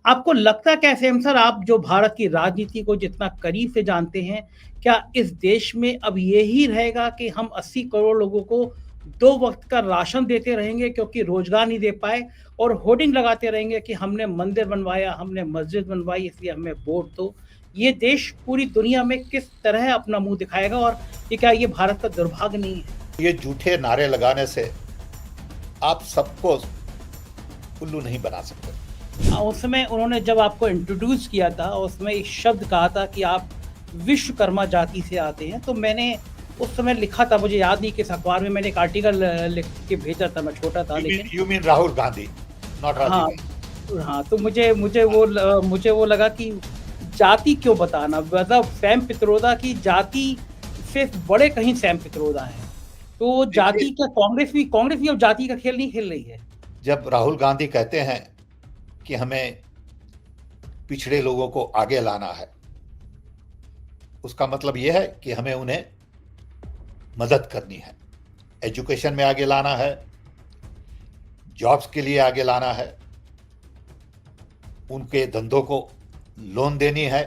आपको लगता क्या है सैम सर, आप जो भारत की राजनीति को जितना करीब से जानते हैं, क्या इस देश में अब यही रहेगा कि हम 80 करोड़ लोगों को 2 वक़्त का राशन देते रहेंगे क्योंकि रोज़गार नहीं दे पाए और होर्डिंग लगाते रहेंगे कि हमने मंदिर बनवाया, हमने मस्जिद बनवाई इसलिए हमें वोट दो। ये देश पूरी दुनिया में किस तरह अपना मुँह दिखाएगा और ये क्या ये भारत का दुर्भाग्य नहीं है? ये झूठे नारे लगाने से आप सबको उल्लू नहीं बना सकते। उस समय उन्होंने जब आपको इंट्रोड्यूस किया था, उसमें एक शब्द कहा था कि आप विश्वकर्मा जाति से आते हैं, तो मैंने उस समय लिखा था, मुझे याद नहीं किस अखबार में मैंने एक आर्टिकल लिख के भेजा था, मैं छोटा था लेकिन you mean Rahul Gandhi, not हाँ, राजीव गांधी। हाँ, तो मुझे वो लगा कि जाति क्यों बताना, मतलब सैम पित्रोदा की जाति से बड़े कहीं सैम पित्रोदा हैं। तो देखिए, जाति क्या कांग्रेस भी अब जाति का खेल नहीं खेल रही है? जब राहुल गांधी कहते हैं कि हमें पिछड़े लोगों को आगे लाना है, उसका मतलब यह है कि हमें उन्हें मदद करनी है, एजुकेशन में आगे लाना है, जॉब्स के लिए आगे लाना है, उनके धंधों को लोन देनी है,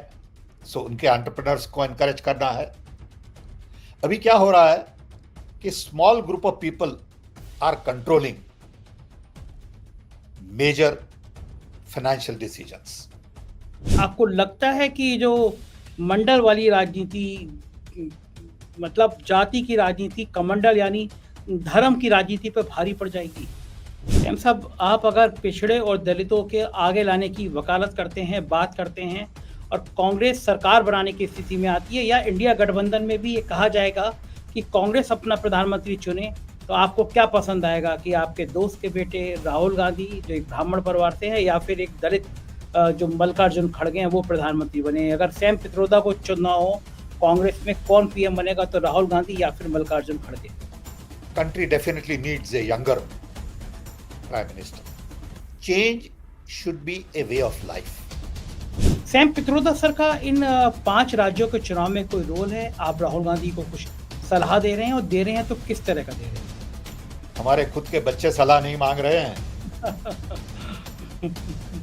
सो उनके एंटरप्रेन्योर्स को एनकरेज करना है। अभी क्या हो रहा है कि small group of people are controlling major financial decisions. आपको लगता है कि जो मंडल वाली राजनीति, मतलब जाति की राजनीति, कमंडल यानी धर्म की राजनीति पे भारी पड़ जाएगी? एम साहब, आप अगर पिछड़े और दलितों के आगे लाने की वकालत करते हैं, बात करते हैं और कांग्रेस सरकार बनाने की स्थिति में आती है या इंडिया गठबंधन में भी ये कहा जाएगा कि कांग्रेस अपना प्रधानमंत्री चुने, तो आपको क्या पसंद आएगा कि आपके दोस्त के बेटे राहुल गांधी जो एक ब्राह्मण परिवार से हैं या फिर एक दलित जो मल्लिकार्जुन खड़गे हैं वो प्रधानमंत्री बने? अगर सैम पित्रोदा को चुनना हो कांग्रेस में कौन पीएम बनेगा, तो राहुल गांधी या फिर मल्लिकार्जुन खड़गे? Country definitely needs a younger prime minister. Change should be a way of life. Sam Pitroda sir का इन 5 राज्यों के चुनाव में कोई रोल है? आप राहुल गांधी को कुछ सलाह दे रहे हैं और दे रहे हैं तो किस तरह का दे रहे हैं? हमारे खुद के बच्चे सलाह नहीं मांग रहे हैं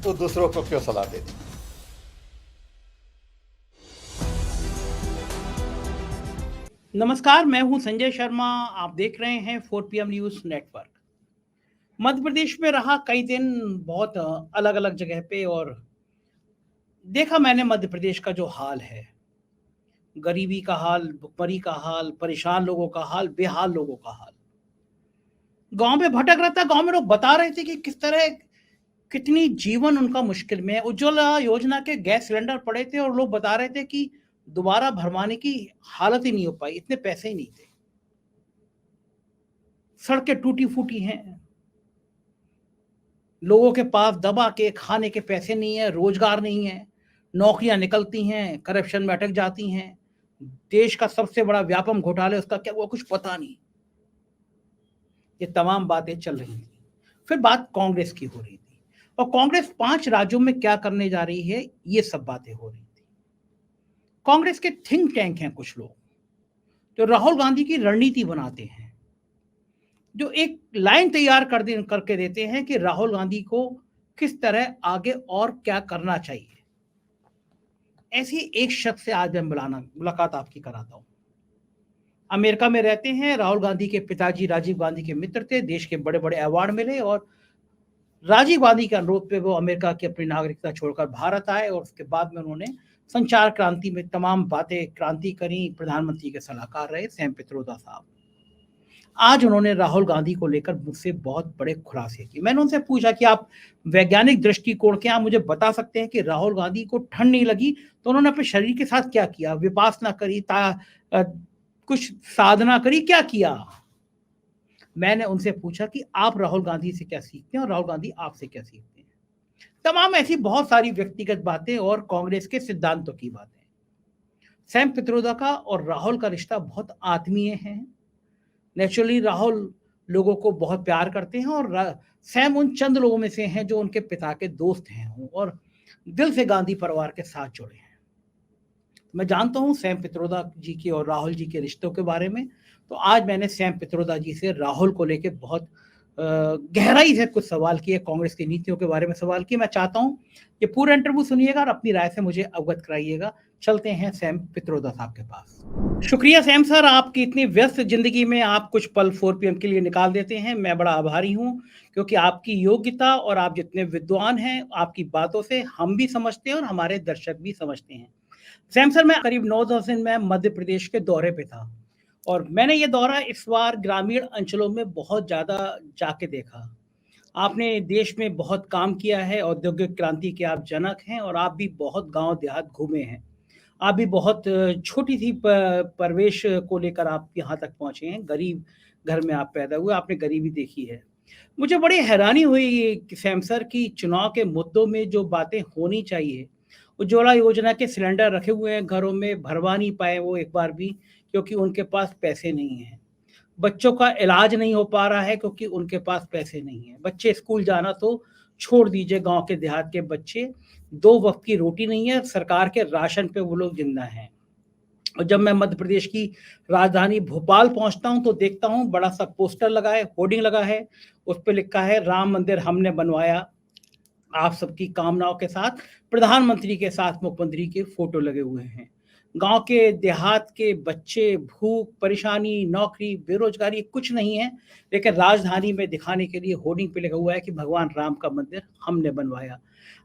तो दूसरों को क्यों सलाह दे दें? नमस्कार, मैं हूं संजय शर्मा। आप देख रहे हैं 4 PM news network. Madhya Pradesh में रहा कई दिन, बहुत अलग अलग जगह पे, और देखा मैंने मध्य प्रदेश का जो हाल है, गरीबी का हाल, भुखमरी का हाल, परेशान लोगों का हाल, बेहाल लोगों का हाल। गांव में भटक रहा था, गांव में लोग बता रहे थे कि किस तरह कितनी जीवन उनका मुश्किल में है। उज्ज्वला योजना के गैस सिलेंडर पड़े थे और लोग बता रहे थे कि दोबारा भरवाने की हालत ही नहीं हो पाई, इतने पैसे ही नहीं थे। सड़कें टूटी फूटी हैं, लोगों के पास दबा के खाने के पैसे नहीं है, रोजगार नहीं है, नौकरियां निकलती हैं, करप्शन में अटक जाती हैं। देश का सबसे बड़ा व्यापम घोटाला उसका क्या, वो कुछ पता नहीं। ये तमाम बातें चल रही थी। फिर बात कांग्रेस की हो रही थी और कांग्रेस 5 राज्यों में क्या करने जा रही है, ये सब बातें हो रही थी। कांग्रेस के थिंक टैंक हैं कुछ लोग जो राहुल गांधी की रणनीति बनाते हैं, जो एक लाइन तैयार करके देते हैं कि राहुल गांधी को किस तरह आगे और क्या करना चाहिए। ऐसी एक शख्स से आज मैं मुलाकात आपकी कराता हूं। अमेरिका में रहते हैं, राहुल गांधी के पिताजी राजीव गांधी के मित्र थे, देश के बड़े बड़े अवार्ड मिले और राजीव गांधी के अनुरोध पे वो अमेरिका की अपनी नागरिकता छोड़कर भारत आए और उसके बाद में उन्होंने संचार क्रांति में तमाम बातें क्रांति करी। प्रधानमंत्री के सलाहकार रहे सैम पित्रोदा साहब। आज उन्होंने राहुल गांधी को लेकर मुझसे बहुत बड़े खुलासे किए। मैंने उनसे पूछा कि आप वैज्ञानिक दृष्टिकोण के आप मुझे बता सकते हैं कि राहुल गांधी को ठंड नहीं लगी तो उन्होंने अपने शरीर के साथ क्या किया? विपासना करी, कुछ साधना करी, क्या किया? मैंने उनसे पूछा कि आप राहुल गांधी से क्या सीखते हैं और राहुल गांधी आपसे क्या सीखते हैं? तमाम ऐसी बहुत सारी व्यक्तिगत बातें और कांग्रेस के सिद्धांतों की बातें। सैम पित्रोदा का और राहुल का रिश्ता बहुत आत्मीय है। नेचुरली राहुल लोगों को बहुत प्यार करते हैं और सैम उन चंद लोगों में से हैं जो उनके पिता के दोस्त हैं और दिल से गांधी परिवार के साथ जुड़े हैं। मैं जानता हूं सैम पित्रोदा जी के और राहुल जी के रिश्तों के बारे में, तो आज मैंने सैम पित्रोदा जी से राहुल को लेकर बहुत गहराई से कुछ सवाल किए, कांग्रेस की नीतियों के बारे में सवाल किए। मैं चाहता हूँ ये पूरा इंटरव्यू सुनिएगा और अपनी राय से मुझे अवगत कराइएगा। चलते हैं सैम पित्रोदा साहब के पास। शुक्रिया सैम सर, आपकी इतनी व्यस्त जिंदगी में आप कुछ पल 4 PM के लिए निकाल देते हैं। मैं बड़ा आभारी हूँ, क्योंकि आपकी योग्यता और आप जितने विद्वान हैं, आपकी बातों से हम भी समझते हैं और हमारे दर्शक भी समझते हैं। सैम सर, मैं करीब 9-10 दिन में मध्य प्रदेश के दौरे पे था और मैंने ये दौरा इस बार ग्रामीण अंचलों में बहुत ज़्यादा जाके देखा। आपने देश में बहुत काम किया है, औद्योगिक क्रांति के आप जनक हैं और आप भी बहुत गाँव देहात घूमे हैं। आप भी बहुत छोटी-सी प परवेश को लेकर आप यहाँ तक पहुँचे हैं, गरीब घर में आप पैदा हुए, आपने गरीबी देखी है। मुझे बड़ी हैरानी हुई कि सैम सर कि चुनाव के मुद्दों में जो बातें होनी चाहिए, उज्ज्वला योजना के सिलेंडर रखे हुए हैं घरों में, भरवा नहीं पाए वो एक बार भी, क्योंकि उनके पास पैसे नहीं हैं। बच्चों का इलाज नहीं हो पा रहा है क्योंकि उनके पास पैसे नहीं हैं। बच्चे स्कूल जाना तो छोड़ दीजिए, गाँव के देहात के बच्चे, 2 वक़्त की रोटी नहीं है, सरकार के राशन पे वो लोग ज़िंदा हैं। और जब मैं मध्य प्रदेश की राजधानी भोपाल पहुँचता हूँ, तो देखता हूँ बड़ा-सा पोस्टर लगा है, होर्डिंग लगा है, उस पे लिखा है, राम मंदिर हमने बनवाया, आप सबकी कामनाओं के साथ, प्रधानमंत्री के साथ मुख्यमंत्री के फ़ोटो लगे हुए हैं। गाँव के देहात के बच्चे भूख, परेशानी, नौकरी, बेरोज़गारी कुछ नहीं है, लेकिन राजधानी में दिखाने के लिए होर्डिंग पे लिखा हुआ है कि भगवान राम का मंदिर हमने बनवाया।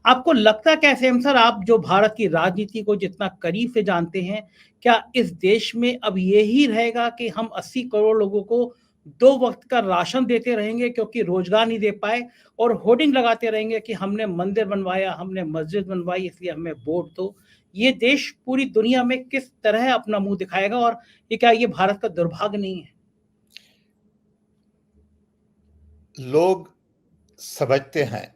आपको लगता कैसे है सर, आप जो भारत की राजनीति को जितना करीब से जानते हैं, क्या इस देश में अब यही रहेगा कि हम 80 करोड़ लोगों को 2 वक़्त का राशन देते रहेंगे क्योंकि रोज़गार नहीं दे पाए और होर्डिंग लगाते रहेंगे कि हमने मंदिर बनवाया, हमने मस्जिद बनवाई इसलिए हमें वोट दो। ये देश पूरी दुनिया में किस तरह अपना मुँह दिखाएगा और ये क्या ये भारत का दुर्भाग्य नहीं है? लोग समझते हैं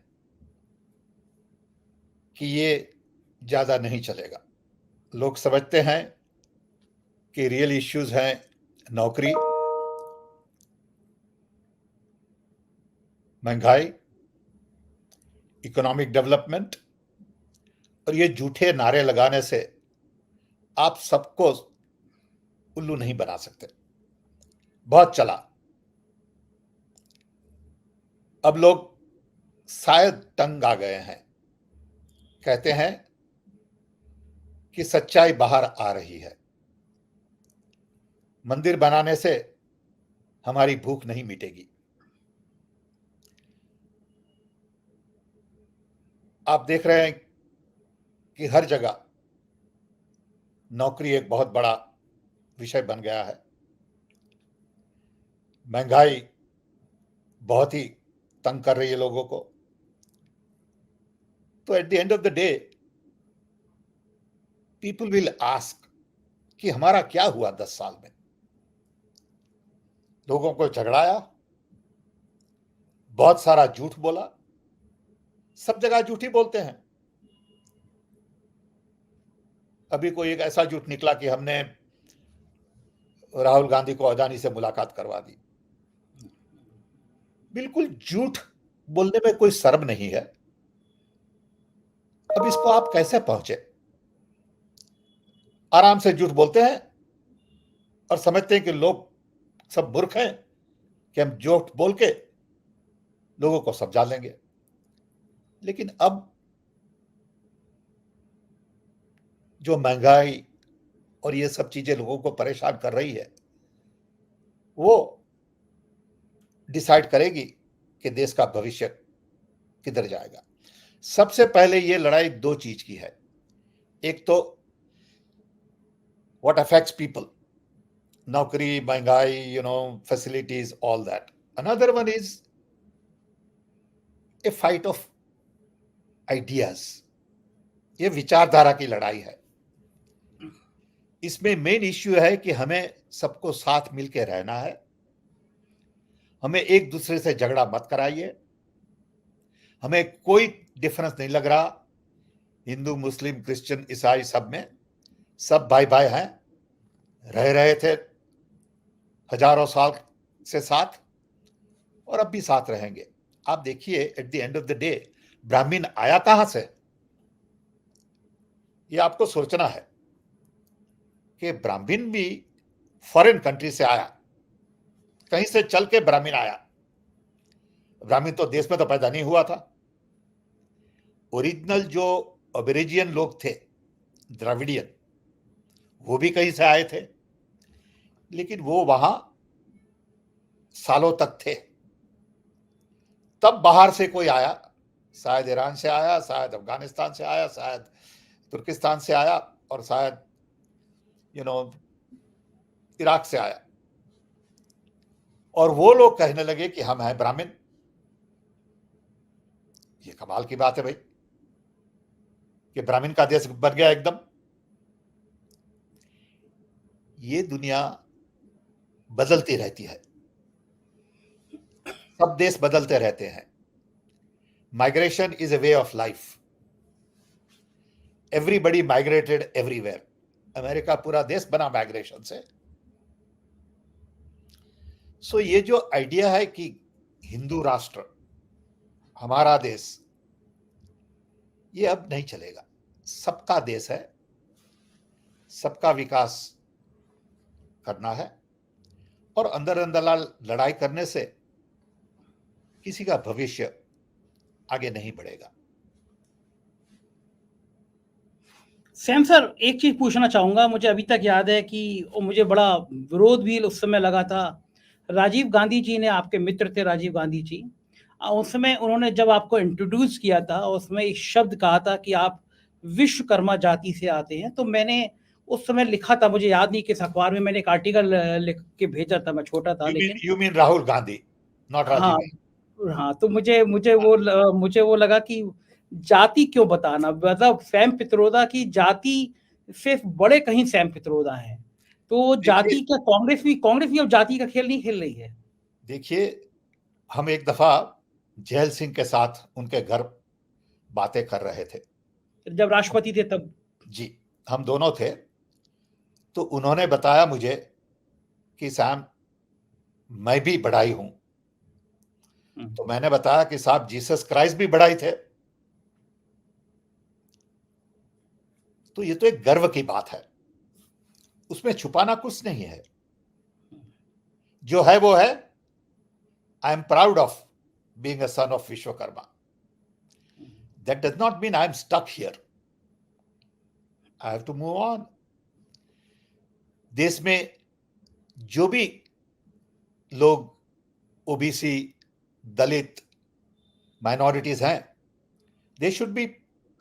कि ये ज़्यादा नहीं चलेगा। लोग समझते हैं कि रियल इश्यूज़ हैं नौकरी, महंगाई, इकोनॉमिक डेवलपमेंट, और ये झूठे नारे लगाने से आप सबको उल्लू नहीं बना सकते। बहुत चला। अब लोग शायद तंग आ गए हैं। कहते हैं कि सच्चाई बाहर आ रही है। मंदिर बनाने से हमारी भूख नहीं मिटेगी। आप देख रहे हैं कि हर जगह नौकरी एक बहुत बड़ा विषय बन गया है। महंगाई बहुत ही तंग कर रही है लोगों को। तो at the end of the day people will ask कि हमारा क्या हुआ 10 साल में। लोगों को झगड़ाया, बहुत सारा झूठ बोला, सब जगह झूठ ही बोलते हैं। अभी कोई एक ऐसा झूठ निकला कि हमने राहुल गांधी को अदानी से मुलाकात करवा दी। बिल्कुल झूठ बोलने में कोई शर्म नहीं है। अब इसको आप कैसे पहुंचे? आराम से झूठ बोलते हैं और समझते हैं कि लोग सब मूर्ख हैं कि हम झूठ बोल के लोगों को समझा लेंगे। लेकिन अब जो महंगाई और ये सब चीजें लोगों को परेशान कर रही है, वो डिसाइड करेगी कि देश का भविष्य किधर जाएगा। सबसे पहले ये लड़ाई 2 चीज की है। एक तो व्हाट अफेक्ट्स पीपल, नौकरी, महंगाई, facilities, all that. Another one is a fight of ideas. ये विचारधारा की लड़ाई है। इसमें मेन इश्यू है कि हमें सबको साथ मिलकर रहना है। हमें एक दूसरे से झगड़ा मत कराइए। हमें कोई डिफरेंस नहीं लग रहा, हिंदू, मुस्लिम, क्रिश्चियन, ईसाई, सब में सब भाई भाई हैं, रह रहे थे हजारों साल से साथ और अब भी साथ रहेंगे। आप देखिए at the end of the day ब्राह्मण आया कहां से? ये आपको सोचना है कि ब्राह्मण भी फॉरेन कंट्री से आया, कहीं से चल के ब्राह्मण आया। ब्राह्मण तो देश में तो पैदा नहीं हुआ था। ओरिजिनल जो अबेरिजियन लोग थे, द्रविडियन, वो भी कहीं से आए थे, लेकिन वो वहां सालों तक थे। तब बाहर से कोई आया, शायद ईरान से आया, शायद अफगानिस्तान से आया, शायद तुर्किस्तान से आया, और शायद इराक से आया, और वो लोग कहने लगे कि हम हैं ब्राह्मण। ये कमाल की बात है भाई, कि ब्राह्मण का देश बन गया एकदम। ये दुनिया बदलती रहती है, सब देश बदलते रहते हैं। Migration is a way of life. Everybody migrated everywhere. America पूरा देश बना माइग्रेशन से। सो ये जो आइडिया है कि हिंदू राष्ट्र, हमारा देश, ये अब नहीं चलेगा। सबका देश है, सबका विकास करना है, और अंदर अंदर लड़ाई करने से किसी का भविष्य आगे नहीं बढ़ेगा। सैम सर, एक चीज पूछना चाहूंगा। मुझे अभी तक याद है कि मुझे बड़ा विरोध भी उस समय लगा था। राजीव गांधी जी ने, आपके मित्र थे राजीव गांधी जी, उस समय उन्होंने जब आपको इंट्रोड्यूस किया था, उसमें एक शब्द कहा था कि आप विश्वकर्मा जाति से आते हैं। तो मैंने उस समय लिखा था, मुझे याद नहीं किस अखबार में, मैंने एक आर्टिकल लिख के भेजा था, मैं छोटा था लेकिन। You mean Rahul Gandhi, not हाँ, राजीव। हाँ, तो मुझे वो लगा कि जाति क्यों बताना, मतलब सैम पित्रोदा की जाति से बड़े कहीं सैम पित्रोदा हैं। तो जाति, क्या कांग्रेस भी अब जाति का खेल नहीं खेल रही है? देखिए, हम एक दफा जैल सिंह के साथ उनके घर बातें कर रहे थे, जब राष्ट्रपति थे तब। जी, हम दोनों थे। तो उन्होंने बताया मुझे कि सैम, मैं भी बढ़ाई हूं। तो मैंने बताया कि साहब, जीसस क्राइस्ट भी बढ़ाई थे। तो ये तो एक गर्व की बात है, उसमें छुपाना कुछ नहीं है। जो है वो है। I am proud of being a son of Vishwakarma. That does not mean I am stuck here. I have to move on. देश में जो भी लोग ओबीसी, दलित, माइनॉरिटीज हैं, they should be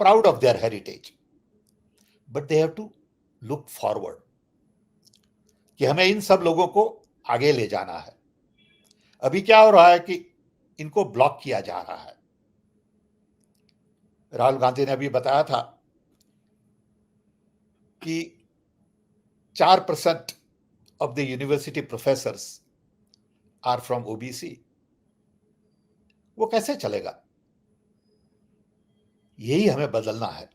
proud of their heritage, but they have to look forward, कि हमें इन सब लोगों को आगे ले जाना है। अभी क्या हो रहा है कि इनको ब्लॉक किया जा रहा है। राहुल गांधी ने अभी बताया था कि 4% of the university professors are from OBC. वो कैसे चलेगा? यही हमें बदलना है।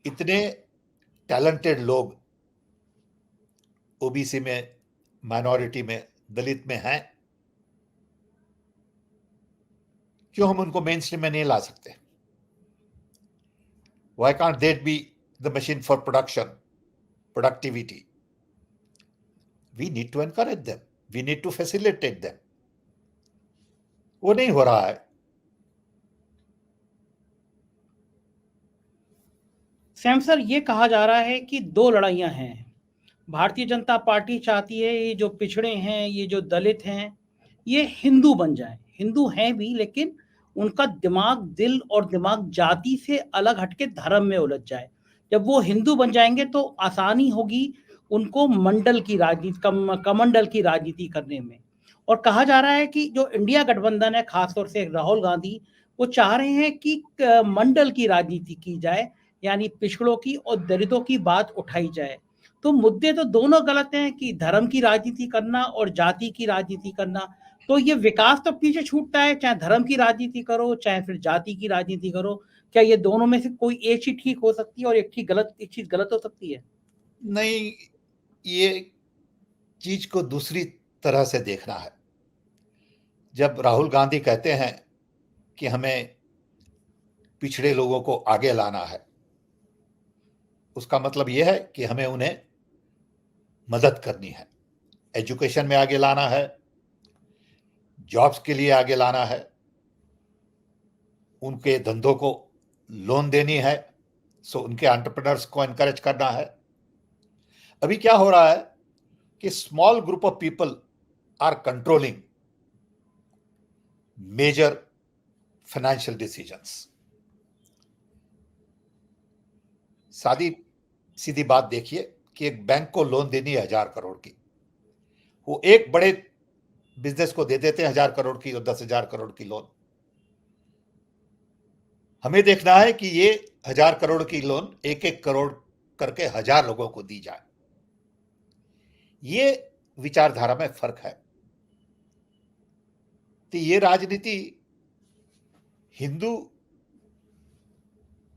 इतने टैलेंटेड लोग ओबीसी में, माइनॉरिटी में, दलित में हैं, क्यों हम उनको मेन स्ट्रीम में नहीं ला सकते? Why can't they be the machine for production, productivity? We need to encourage them. We need to facilitate them. वो नहीं हो रहा है। सैम सर, ये कहा जा रहा है कि दो लड़ाइयां हैं। भारतीय जनता पार्टी चाहती है ये जो पिछड़े हैं, ये जो दलित हैं, ये हिंदू बन जाए। हिंदू हैं भी, लेकिन उनका दिमाग, दिल और दिमाग जाति से अलग हटके धर्म में उलझ जाए। जब वो हिंदू बन जाएंगे तो आसानी होगी उनको मंडल की राजनीति, कमंडल की राजनीति करने में। और कहा जा रहा है कि जो इंडिया गठबंधन है, खासतौर से राहुल गांधी, वो चाह रहे हैं कि मंडल की राजनीति की जाए, यानी पिछड़ों की और दलितों की बात उठाई जाए। तो मुद्दे तो दोनों गलत हैं, कि धर्म की राजनीति करना और जाति की राजनीति करना। तो ये विकास तो पीछे छूटता है, चाहे धर्म की राजनीति करो, चाहे फिर जाति की राजनीति करो। क्या ये दोनों में से कोई एक चीज ठीक हो सकती है और एक चीज गलत हो सकती है? नहीं, ये चीज को दूसरी तरह से देखना है। जब राहुल गांधी कहते हैं कि हमें पिछड़े लोगों को आगे लाना है, उसका मतलब यह है कि हमें उन्हें मदद करनी है। एजुकेशन में आगे लाना है, जॉब्स के लिए आगे लाना है, उनके धंधों को लोन देनी है, सो उनके एंटरप्रेन्योर्स को एनकरेज करना है। अभी क्या हो रहा है कि small group of people are controlling major financial decisions. सीधी बात देखिए कि एक बैंक को लोन देनी है 1000 करोड़ की, वो एक बड़े बिजनेस को दे देते हैं 1000 करोड़ की और 10,000 करोड़ की लोन। हमें देखना है कि ये 1000 करोड़ की लोन 1-1 करोड़ करके 1000 लोगों को दी जाए। ये विचारधारा में फर्क है। तो ये राजनीति हिंदू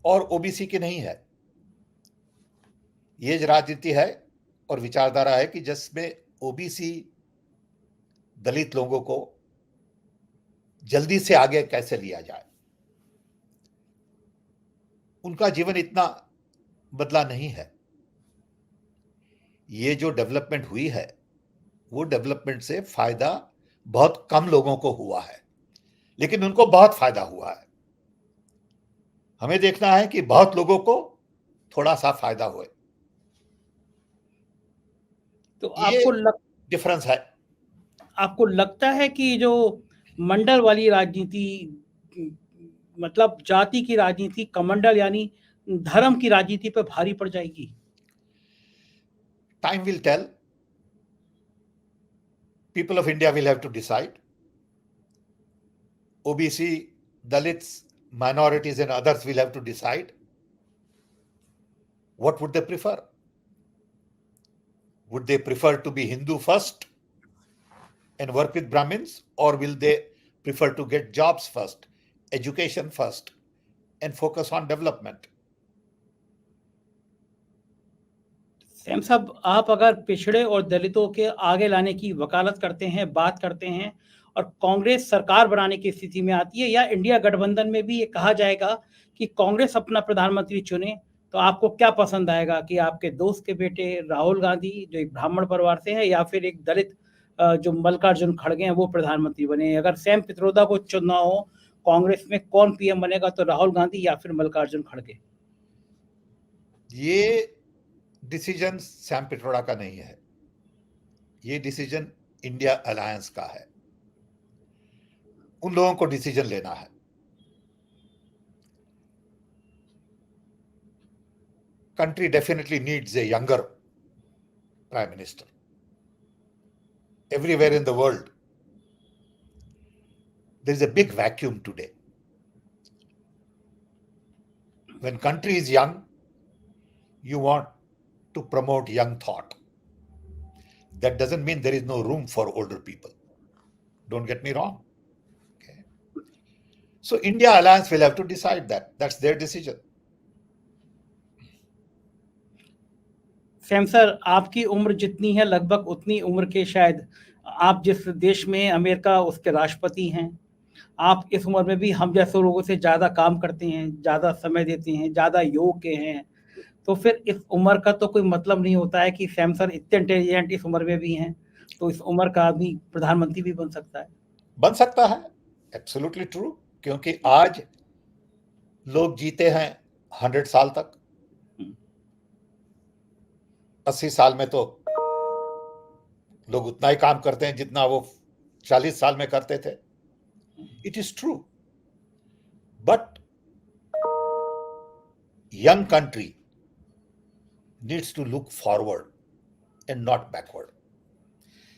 और ओबीसी की नहीं है, ये राजनीति है और विचारधारा है कि जिसमें ओबीसी दलित लोगों को जल्दी से आगे कैसे लिया जाए। उनका जीवन इतना बदला नहीं है। ये जो डेवलपमेंट हुई है वो डेवलपमेंट से फायदा बहुत कम लोगों को हुआ है, लेकिन उनको बहुत फायदा हुआ है। हमें देखना है कि बहुत लोगों को थोड़ा सा फायदा हुए। तो ये डिफरेंस है। आपको लगता है कि जो मंडल वाली राजनीति, मतलब जाति की राजनीति, कमंडल यानी धर्म की राजनीति पे भारी पड़ जाएगी? Time will tell. People of India will have to decide. OBC, Dalits, minorities and others will have to decide. What would they prefer? Would they prefer to be Hindu first and work with Brahmins, or will they prefer to get jobs first, education first, and focus on development? Sam साहब, आप अगर पिछड़े और दलितों के आगे लाने की वकालत करते हैं, बात करते हैं, और कांग्रेस सरकार बनाने की स्थिति में आती है, या इंडिया गठबंधन में भी ये कहा जाएगा कि कांग्रेस अपना प्रधानमंत्री चुने, तो आपको क्या पसंद आएगा कि आपके दोस्त के बेटे राहुल गांधी, जो एक ब्राह्मण परिवार से हैं, या फिर एक दलित जो मल्लिकार्जुन खड़गे हैं, वो प्रधानमंत्री बने? अगर सैम पित्रोदा को चुनना हो कांग्रेस में कौन पीएम बनेगा, तो राहुल गांधी या फिर मल्लिकार्जुन खड़गे? ये डिसीजन सैम पित्रोदा का नहीं है, ये डिसीजन इंडिया अलायंस का है। उन लोगों को डिसीजन लेना है। Country definitely needs a younger prime minister. Everywhere in the world, there is a big vacuum today. When country is young, you want to promote young thought. That doesn't mean there is no room for older people. Don't get me wrong. Okay. So India Alliance will have to decide that. That's their decision. Sam sir, आपकी उम्र जितनी है लगभग उतनी उम्र के शायद आप जिस देश में, अमेरिका, उसके राष्ट्रपति हैं, आप इस उम्र में भी हम जैसे लोगों से ज़्यादा काम करते हैं, ज़्यादा समय देते हैं, ज़्यादा योग के हैं, तो फिर इस उम्र का तो कोई मतलब नहीं होता है कि सैम सर इतने इंटेलिजेंट इस उम्र में भी हैं, तो इस उम्र का आदमी प्रधानमंत्री भी बन सकता है? बन सकता है, एब्सोल्युटली ट्रू। क्योंकि आज लोग जीते हैं 100 साल तक। 80 साल में तो लोग उतना ही काम करते हैं जितना वो 40 साल में करते थे। It is true, but young country needs to look forward and not backward.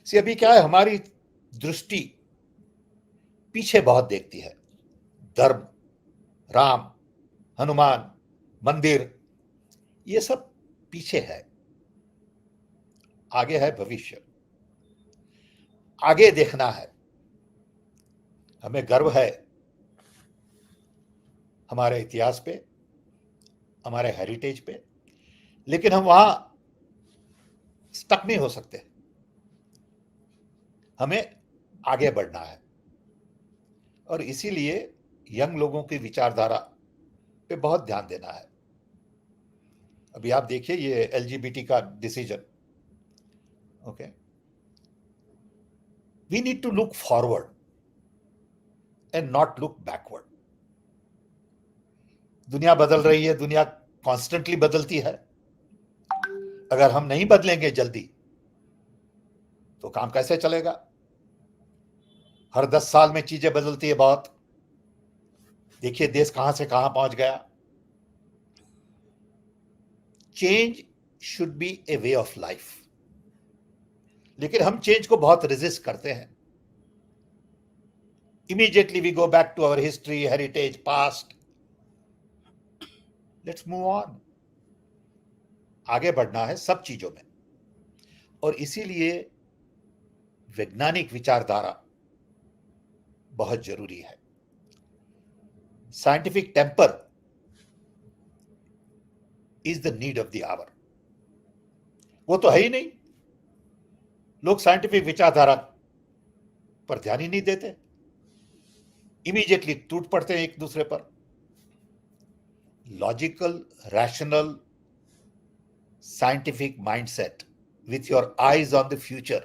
See, अभी क्या है, हमारी दृष्टि पीछे बहुत देखती है। धर्म, राम, हनुमान, मंदिर, ये सब पीछे है। आगे है भविष्य, आगे देखना है। हमें गर्व है हमारे इतिहास पे, हमारे हेरिटेज पे, लेकिन हम वहां स्टक नहीं हो सकते। हमें आगे बढ़ना है और इसीलिए यंग लोगों की विचारधारा पे बहुत ध्यान देना है। अभी आप देखिए ये एलजीबीटी का decision, okay, we need to look forward and not look backward. दुनिया बदल रही है, दुनिया कॉन्स्टेंटली बदलती है। अगर हम नहीं बदलेंगे जल्दी तो काम कैसे चलेगा? हर 10 साल में चीजें बदलती है बहुत। देखिए देश कहां से कहां पहुंच गया। Change should be a way of life, लेकिन हम चेंज को बहुत रेजिस्ट करते हैं। Immediately we go back to our history, heritage, past. Let's move on. आगे बढ़ना है सब चीजों में, और इसीलिए वैज्ञानिक विचारधारा बहुत जरूरी है। Scientific temper is the need of the hour. वो तो है ही नहीं। लोग साइंटिफिक विचारधारा पर ध्यान ही नहीं देते, इमीडिएटली टूट पड़ते हैं एक दूसरे पर। Logical, rational, scientific mindset with your eyes on the future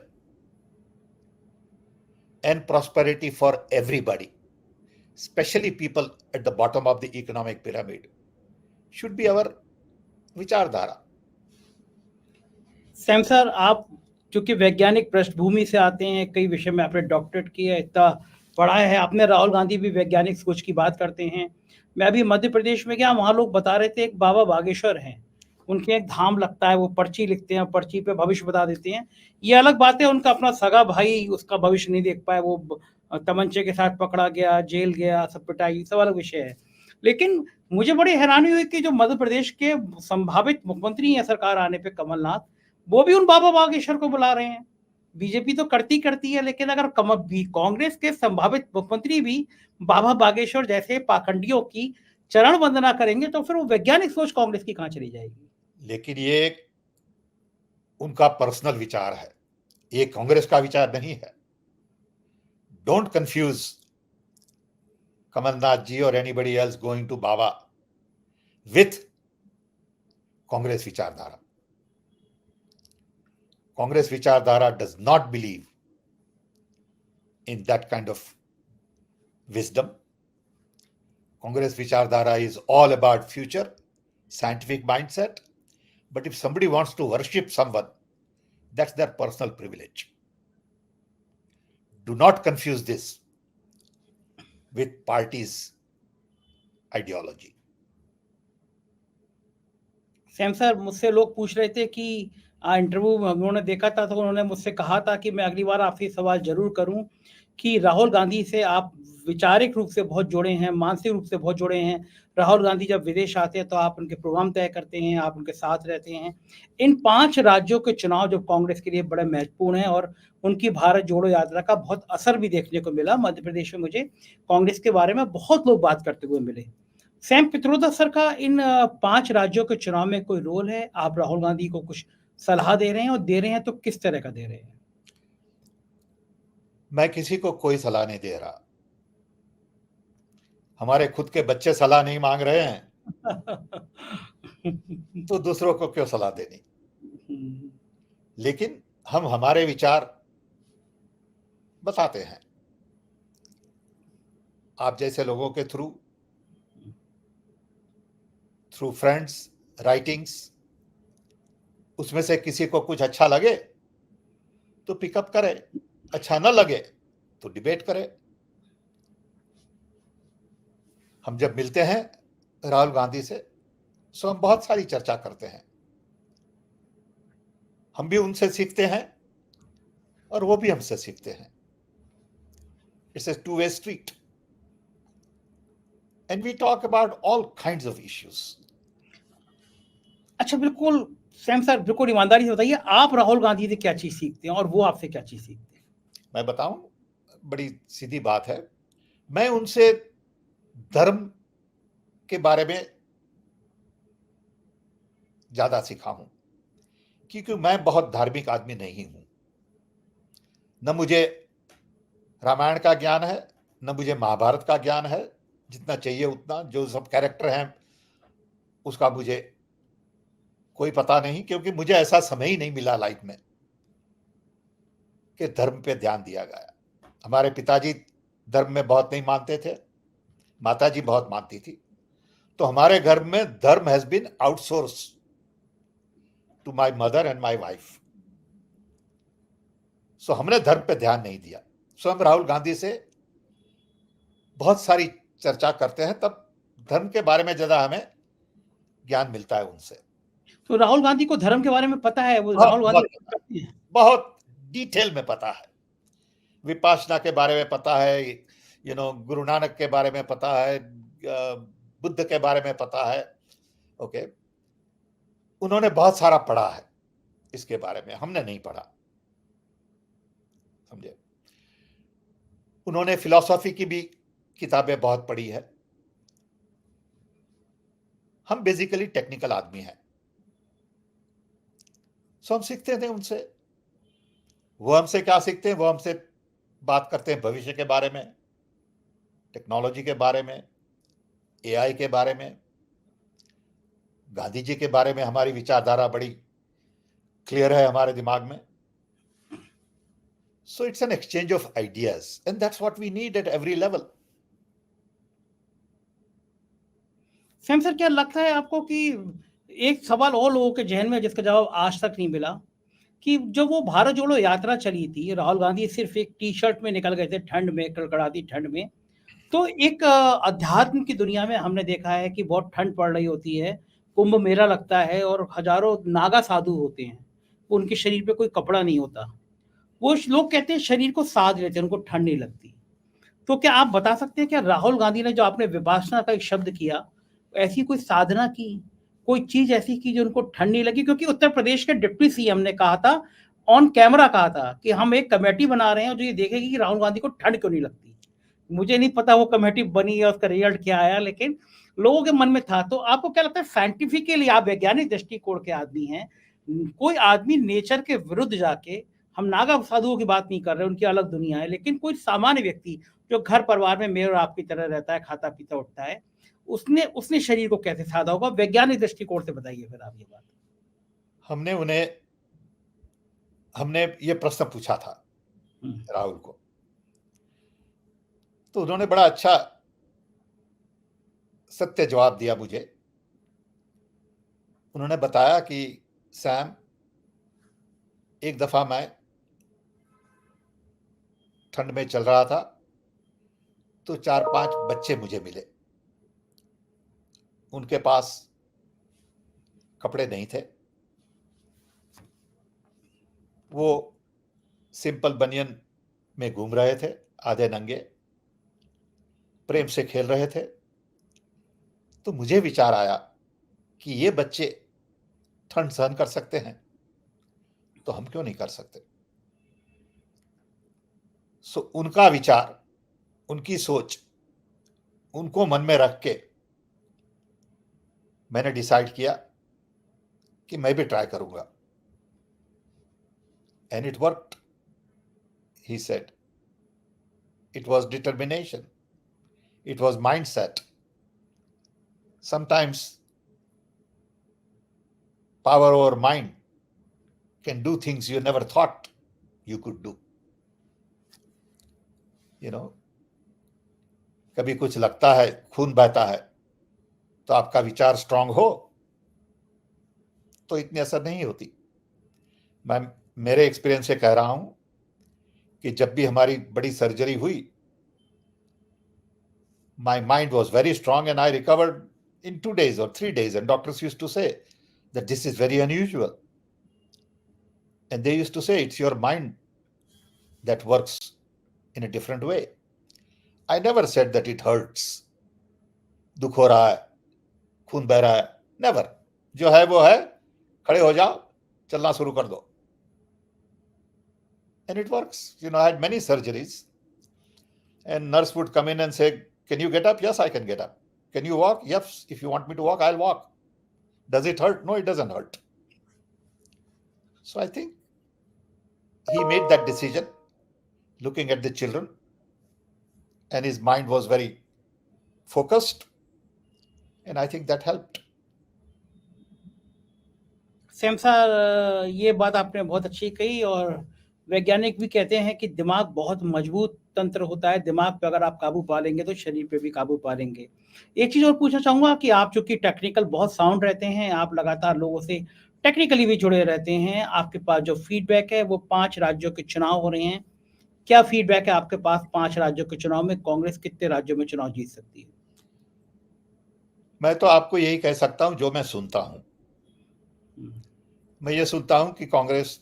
and prosperity for everybody, especially people at the bottom of the economic pyramid, should be our vichardhara. Sam sir, आप चूंकि वैज्ञानिक पृष्ठभूमि से आते हैं, कई विषय में आपने डॉक्टरेट किया, इतना पढ़ा है आपने। राहुल गांधी भी वैज्ञानिक सोच की बात करते हैं। मैं अभी मध्य प्रदेश में गया, वहाँ लोग बता रहे थे एक बाबा बागेश्वर हैं, उनके एक धाम लगता है, वो पर्ची लिखते हैं, पर्ची पे भविष्य बता देते हैं। ये अलग बात है, उनका अपना सगा भाई उसका भविष्य नहीं देख पाया, वो तमंचे के साथ पकड़ा गया, जेल गया, सब पिटाई, सब अलग विषय है। लेकिन मुझे बड़ी हैरानी हुई कि जो मध्य प्रदेश के संभावित मुख्यमंत्री हैं सरकार आने पे, कमलनाथ, वो भी उन बाबा बागेश्वर को बुला रहे हैं। बीजेपी तो करती है, लेकिन अगर कांग्रेस के संभावित मुख्यमंत्री भी बाबा बागेश्वर जैसे पाखंडियों की चरण वंदना करेंगे तो फिर वो वैज्ञानिक सोच कांग्रेस की कहां चली जाएगी? लेकिन ये उनका पर्सनल विचार है, ये कांग्रेस का विचार नहीं है। डोंट कंफ्यूज कमलनाथ जी और anybody else going to baba with Congress विचारधारा। कांग्रेस विचारधारा does not believe in that kind of wisdom. Congress विचारधारा is all about future, scientific mindset. But if somebody wants to worship someone, that's their personal privilege. Do not confuse this with party's ideology. Sam sir, मुझसे लोग पूछ रहे थे कि interview में उन्होंने देखा था तो उन्होंने मुझसे कहा था कि मैं अगली बार आपसे सवाल जरूर करूं कि राहुल गांधी से आप वैचारिक रूप से बहुत जुड़े हैं, मानसिक रूप से बहुत जुड़े हैं। राहुल गांधी जब विदेश आते हैं तो आप उनके प्रोग्राम तय करते हैं, आप उनके साथ रहते हैं। इन 5 राज्यों के चुनाव जो कांग्रेस के लिए बड़े महत्वपूर्ण हैं और उनकी भारत जोड़ो यात्रा का बहुत असर भी देखने को मिला। मध्य प्रदेश में मुझे कांग्रेस के बारे में बहुत लोग बात करते हुए मिले। सैम पित्रोदा सर का इन 5 राज्यों के चुनाव में कोई रोल है? आप राहुल गांधी को कुछ सलाह दे रहे हैं, और दे रहे हैं तो किस तरह का दे रहे हैं? मैं किसी को कोई सलाह नहीं दे रहा। हमारे खुद के बच्चे सलाह नहीं मांग रहे हैं तो दूसरों को क्यों सलाह देनी? लेकिन हम हमारे विचार बताते हैं आप जैसे लोगों के थ्रू फ्रेंड्स, राइटिंग्स। उसमें से किसी को कुछ अच्छा लगे तो पिकअप करे, अच्छा ना लगे तो डिबेट करे। हम जब मिलते हैं राहुल गांधी से तो हम बहुत सारी चर्चा करते हैं। हम भी उनसे सीखते हैं और वो भी हमसे सीखते हैं। It's a two-way street and we talk about all kinds of issues. अच्छा, बिल्कुल सैम सर, बिल्कुल ईमानदारी से बताइए, आप राहुल गांधी से क्या चीज सीखते हैं और वो आपसे क्या चीज सीखते हैं? मैं बताऊं, बड़ी सीधी बात है। मैं उनसे धर्म के बारे में ज्यादा सीखा हूं, क्योंकि मैं बहुत धार्मिक आदमी नहीं हूं। न मुझे रामायण का ज्ञान है, न मुझे महाभारत का ज्ञान है। जितना चाहिए उतना, जो सब कैरेक्टर हैं उसका मुझे कोई पता नहीं, क्योंकि मुझे ऐसा समय ही नहीं मिला लाइफ में कि धर्म पे ध्यान दिया गया। हमारे पिताजी धर्म में बहुत नहीं मानते थे, माता जी बहुत मानती थी, तो हमारे घर में धर्म has been outsourced to my mother and my wife. So हमने धर्म पे ध्यान नहीं दिया। सो हम राहुल गांधी से बहुत सारी चर्चा करते हैं, तब धर्म के बारे में ज्यादा हमें ज्ञान मिलता है उनसे। तो राहुल गांधी को धर्म के बारे में पता है? वो बहुत राहुल बहुत गांधी करती है? बहुत डिटेल में पता है। विपासना के बारे में पता है, गुरु नानक के बारे में पता है, बुद्ध के बारे में पता है। ओके, उन्होंने बहुत सारा पढ़ा है इसके बारे में, हमने नहीं पढ़ा, समझे। उन्होंने फिलॉसफी की भी किताबें बहुत पढ़ी है। हम बेसिकली टेक्निकल आदमी हैं, सो हम सीखते थे उनसे। वो हमसे क्या सीखते हैं? वो हमसे बात करते हैं भविष्य के बारे में, टेक्नोलॉजी के बारे में, एआई के बारे में। गांधी जी के बारे में हमारी विचारधारा बड़ी क्लियर है हमारे दिमाग में। So it's an exchange of ideas and that's what we need at every level. Sam sir, क्या लगता है आपको कि एक सवाल और लोगों के जहन में जिसका जवाब आज तक नहीं मिला, कि जब वो भारत जोड़ो यात्रा चली थी, राहुल गांधी सिर्फ एक टी शर्ट में निकल गए थे ठंड में, कड़कड़ाती ठंड में, तो एक अध्यात्म की दुनिया में हमने देखा है कि बहुत ठंड पड़ रही होती है, कुंभ मेला लगता है और हजारों नागा साधु होते हैं, उनके शरीर पे कोई कपड़ा नहीं होता, वो लोग कहते हैं शरीर को साध लेते हैं, उनको ठंड नहीं लगती। तो क्या आप बता सकते हैं, क्या राहुल गांधी ने जो आपने विपासना का एक शब्द किया, ऐसी कोई साधना की, कोई चीज ऐसी की जो उनको ठंड नहीं लगी? क्योंकि उत्तर प्रदेश के डिप्टी सीएम ने कहा था, ऑन कैमरा कहा था कि हम एक कमेटी बना रहे हैं जो ये देखेगी कि राहुल गांधी को ठंड क्यों नहीं लगती। मुझे नहीं पता वो कमेटी बनी है, उसका रिजल्ट क्या आया, लेकिन लोगों के मन में था। तो आपको क्या लगता है, साइंटिफिकली आप वैज्ञानिक दृष्टिकोण के आदमी हैं, कोई आदमी नेचर के विरुद्ध जाके, हम नागा साधुओं की बात नहीं कर रहे, उनकी अलग दुनिया है, लेकिन कोई सामान्य व्यक्ति जो घर परिवार में मेरे और आपकी तरह रहता है, खाता पीता उठता है, उसने उसने शरीर को कैसे साधा होगा? वैज्ञानिक दृष्टिकोण से बताइए फिर आप ये बात। हमने ये प्रश्न पूछा था राहुल को, तो उन्होंने बड़ा अच्छा सत्य जवाब दिया मुझे। उन्होंने बताया कि सैम, एक दफा मैं ठंड में चल रहा था, तो 4-5 बच्चे मुझे मिले, उनके पास कपड़े नहीं थे, वो सिंपल बनियन में घूम रहे थे, आधे नंगे, प्रेम से खेल रहे थे। तो मुझे विचार आया कि ये बच्चे ठंड सहन कर सकते हैं, तो हम क्यों नहीं कर सकते। सो उनका विचार, उनकी सोच, उनको मन में रख के मैंने डिसाइड किया कि मैं भी ट्राई करूंगा। And it worked, he said. It was determination, it was mindset. Sometimes power over mind can do things you never thought you could do. कभी कुछ लगता है, खून बहता है, तो आपका विचार स्ट्रांग हो तो इतनी असर नहीं होती। मैं मेरे एक्सपीरियंस से कह रहा हूं कि जब भी हमारी बड़ी सर्जरी हुई, my mind was very strong and I recovered in 2 days or 3 days, and doctors used to say that this is very unusual, and they used to say it's your mind that works in a different way. I never said that it hurts, दुख हो रहा है, खून बह रहा है, never. जो है वो है, खड़े हो जाओ, चलना शुरू कर दो, and it works. I had many surgeries, and nurse would come in and say, can you get up? Yes, I can get up. Can you walk? Yes, if you want me to walk, I'll walk. Does it hurt? No, it doesn't hurt. So I think he made that decision looking at the children, and his mind was very focused, and I think that helped. Sam sir, ये बात आपने बहुत अच्छी कही, और वैज्ञानिक भी कहते हैं कि दिमाग बहुत मजबूत तंत्र होता है, दिमाग पे अगर आप काबू पा लेंगे तो शरीर पे भी काबू पा लेंगे। एक चीज़ और पूछना चाहूँगा कि आप चूँकि टेक्निकल बहुत साउंड रहते हैं, आप लगातार लोगों से टेक्निकली भी जुड़े रहते हैं, आपके पास जो फीडबैक है वो 5 राज्यों के चुनाव हो रहे हैं। क्या फीडबैक है आपके पास 5 राज्यों के चुनाव में? कांग्रेस कितने राज्यों में चुनाव जीत सकती है? मैं तो आपको यही कह सकता हूं जो मैं सुनता हूं। मैं ये सुनता हूं कि कांग्रेस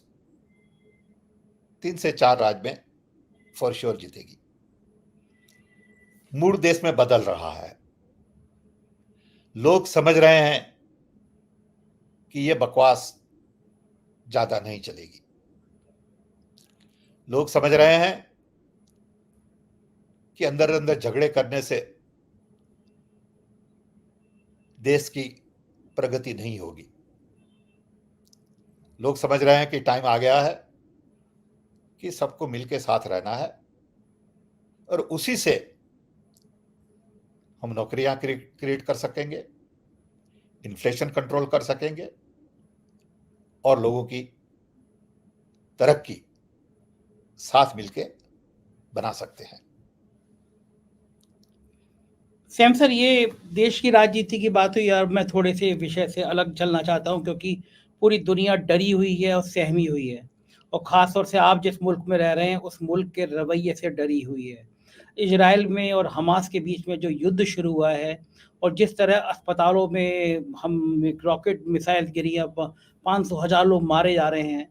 3 से 4 राज्य में फॉर श्योर जीतेगी। मूड देश में बदल रहा है। लोग समझ रहे हैं कि ये बकवास ज्यादा नहीं चलेगी। लोग समझ रहे हैं कि अंदर अंदर झगड़े करने से देश की प्रगति नहीं होगी। लोग समझ रहे हैं कि टाइम आ गया है कि सबको मिलकर साथ रहना है और उसी से हम नौकरियां क्रिएट कर सकेंगे, इन्फ्लेशन कंट्रोल कर सकेंगे और लोगों की तरक्की साथ मिलके बना सकते हैं। सैम सर, ये देश की राजनीति की बात हुई और मैं थोड़े से विषय से अलग चलना चाहता हूँ, क्योंकि पूरी दुनिया डरी हुई है और सहमी हुई है, और ख़ास तौर से आप जिस मुल्क में रह रहे हैं उस मुल्क के रवैये से डरी हुई है। इजराइल में और हमास के बीच में जो युद्ध शुरू हुआ है और जिस तरह अस्पतालों में हम रॉकेट मिसाइल गिरी है, 500,000 लोग मारे जा रहे हैं,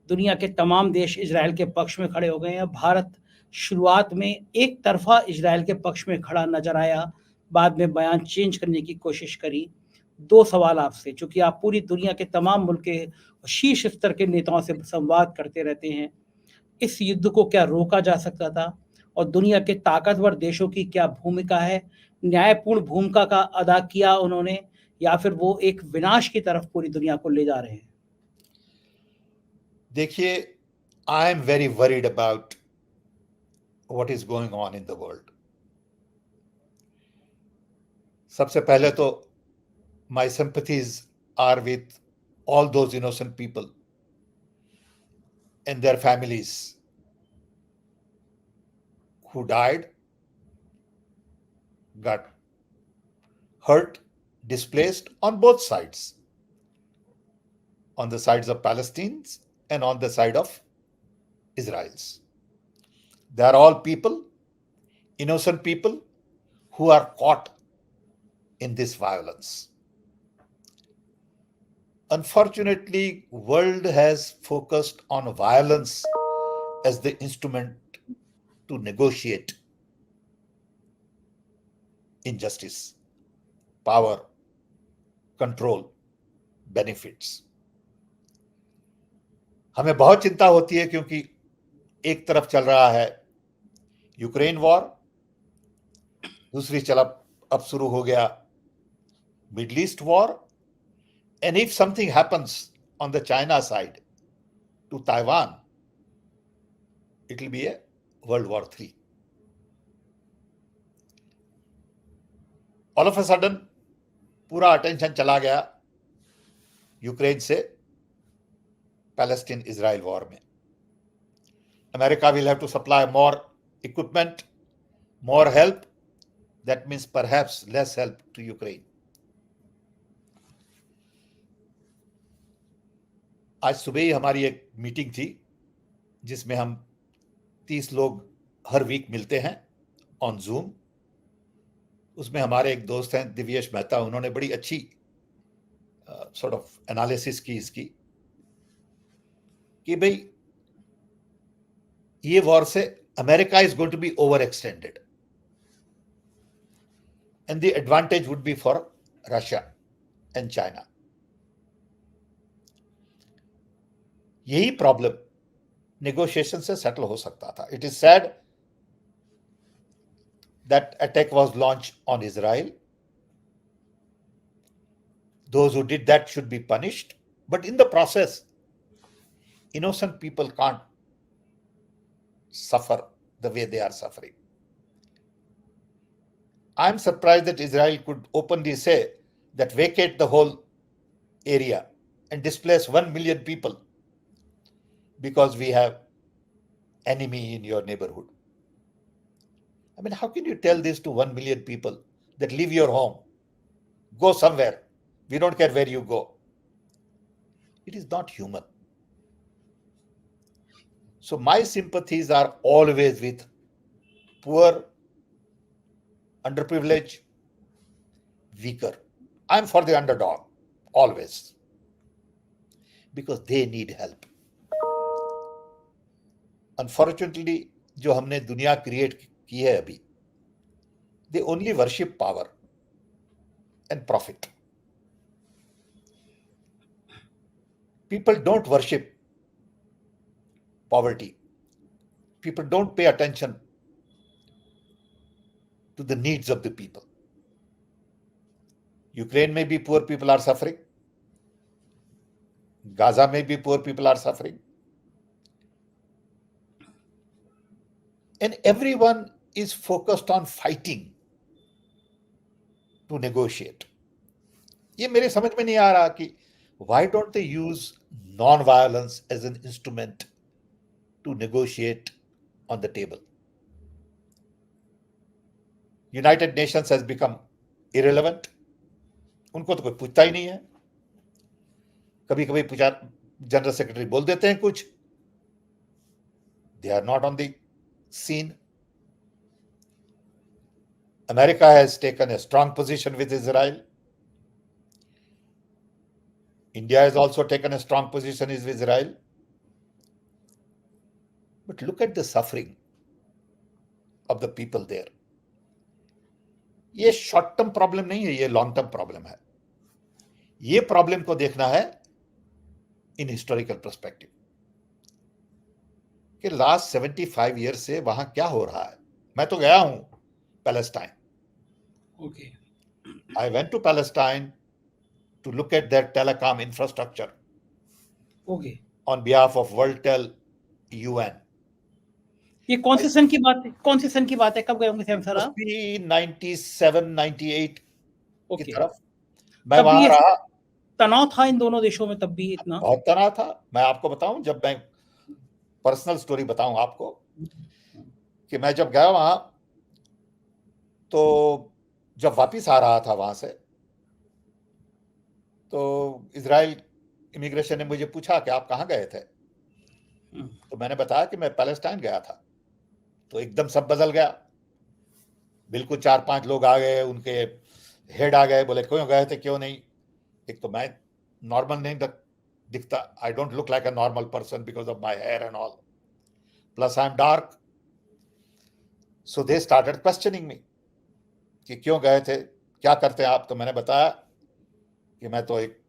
दुनिया के तमाम देश इजराइल के पक्ष में खड़े हो गए हैं। भारत शुरुआत में एक तरफा इजराइल के पक्ष में खड़ा नजर आया, बाद में बयान चेंज करने की कोशिश करी। 2 सवाल आपसे, चूँकि आप पूरी दुनिया के तमाम मुल्क के शीर्ष स्तर के नेताओं से संवाद करते रहते हैं, इस युद्ध को क्या रोका जा सकता था? और दुनिया के ताकतवर देशों की क्या भूमिका है? न्यायपूर्ण भूमिका का अदा किया उन्होंने, या फिर वो एक विनाश की तरफ पूरी दुनिया को ले जा रहे हैं? देखिए, I am very worried about what is going on in the world. सबसे पहले तो my sympathies are with all those innocent people and their families who died, got hurt, displaced on both sides, on the sides of Palestinians and on the side of Israelis. They are all people, innocent people, who are caught in this violence. Unfortunately, world has focused on violence as the instrument to negotiate injustice, power, control, benefits. हमें बहुत चिंता होती है क्योंकि एक तरफ चल रहा है यूक्रेन वॉर, दूसरी तरफ अब शुरू हो गया middle east war, and if something happens on the China side to Taiwan, it will be a World War III. All of a sudden, पूरा अटेंशन चला गया यूक्रेन से पैलेस्टीन इजराइल वॉर में. America will have to supply more equipment, more help. That means perhaps less help to Ukraine. आज सुबह ही हमारी एक meeting थी जिसमें हम 30 लोग हर वीक मिलते हैं ऑन जूम. उसमें हमारे एक दोस्त हैं दिव्येश मेहता, उन्होंने बड़ी अच्छी सॉर्ट ऑफ एनालिसिस की इसकी कि भाई ये वॉर से America is going to be over extended and the advantage would be for Russia and China. यही प्रॉब्लम नेगोशिएशन से सेटल हो सकता था. It is sad that attack was launch on Israel. Those who did that should be punished, but in the process, innocent people can't suffer the way they are suffering. I'm surprised that Israel could openly say that vacate the whole area and displace 1 million people because we have enemy in your neighborhood. I mean, how can you tell this to 1 million people that leave your home, go somewhere, we don't care where you go? It is not human. So my sympathies are always with poor, underprivileged, weaker. I'm for the underdog, always, because they need help. Unfortunately, जो हमने दुनिया create की है अभी, they only worship power and profit. People don't worship poverty. People don't pay attention to the needs of the people. Ukraine may be poor people are suffering. Gaza may be poor people are suffering. And everyone is focused on fighting to negotiate. ये मेरे समझ में नहीं आ रहा कि why don't they use non-violence as an instrument to negotiate on the table? United Nations has become irrelevant. उनको तो कोई पूछता ही नहीं है. कभी कभी जनरल सेक्रेटरी बोल देते हैं कुछ. They are not on the scene. America has taken a strong position with Israel. India has also taken a strong position with Israel. But look at the suffering of the people there. ये short term problem नहीं है, ये long term problem है. ये problem को देखना है इन historical perspective कि लास्ट 75 ईयर्स से वहां क्या हो रहा है. मैं तो गया हूं Palestine. Okay. I went to Palestine to look at their telecom infrastructure Okay. on behalf of WorldTel UN. ये कौन से सन की बात है? कौन से सन की बात है? कब गए होंगे सर आप? 97, 98 की Okay. तरफ मैं वहां ये रहा. तनाव था इन दोनों देशों में तब भी इतना? बहुत तनाव था. मैं आपको बताऊं, जब मैं पर्सनल स्टोरी बताऊं आपको कि मैं जब गया वहां तो जब वापिस आ रहा था वहां से तो इजराइल इमिग्रेशन ने मुझे पूछा कि आप कहां गए थे. तो मैंने बताया कि मैं पैलेस्टाइन गया था. तो एकदम सब बदल गया. बिल्कुल 4-5 लोग आ गए, उनके हेड आ गए, बोले क्यों गए थे, क्यों नहीं. एक तो मैं नॉर्मल नहीं दिखता. I don't look like a normal person because of my hair and all, plus I am dark. So they started questioning me कि क्यों गए थे, क्या करते हैं आप. तो मैंने बताया कि मैं तो एक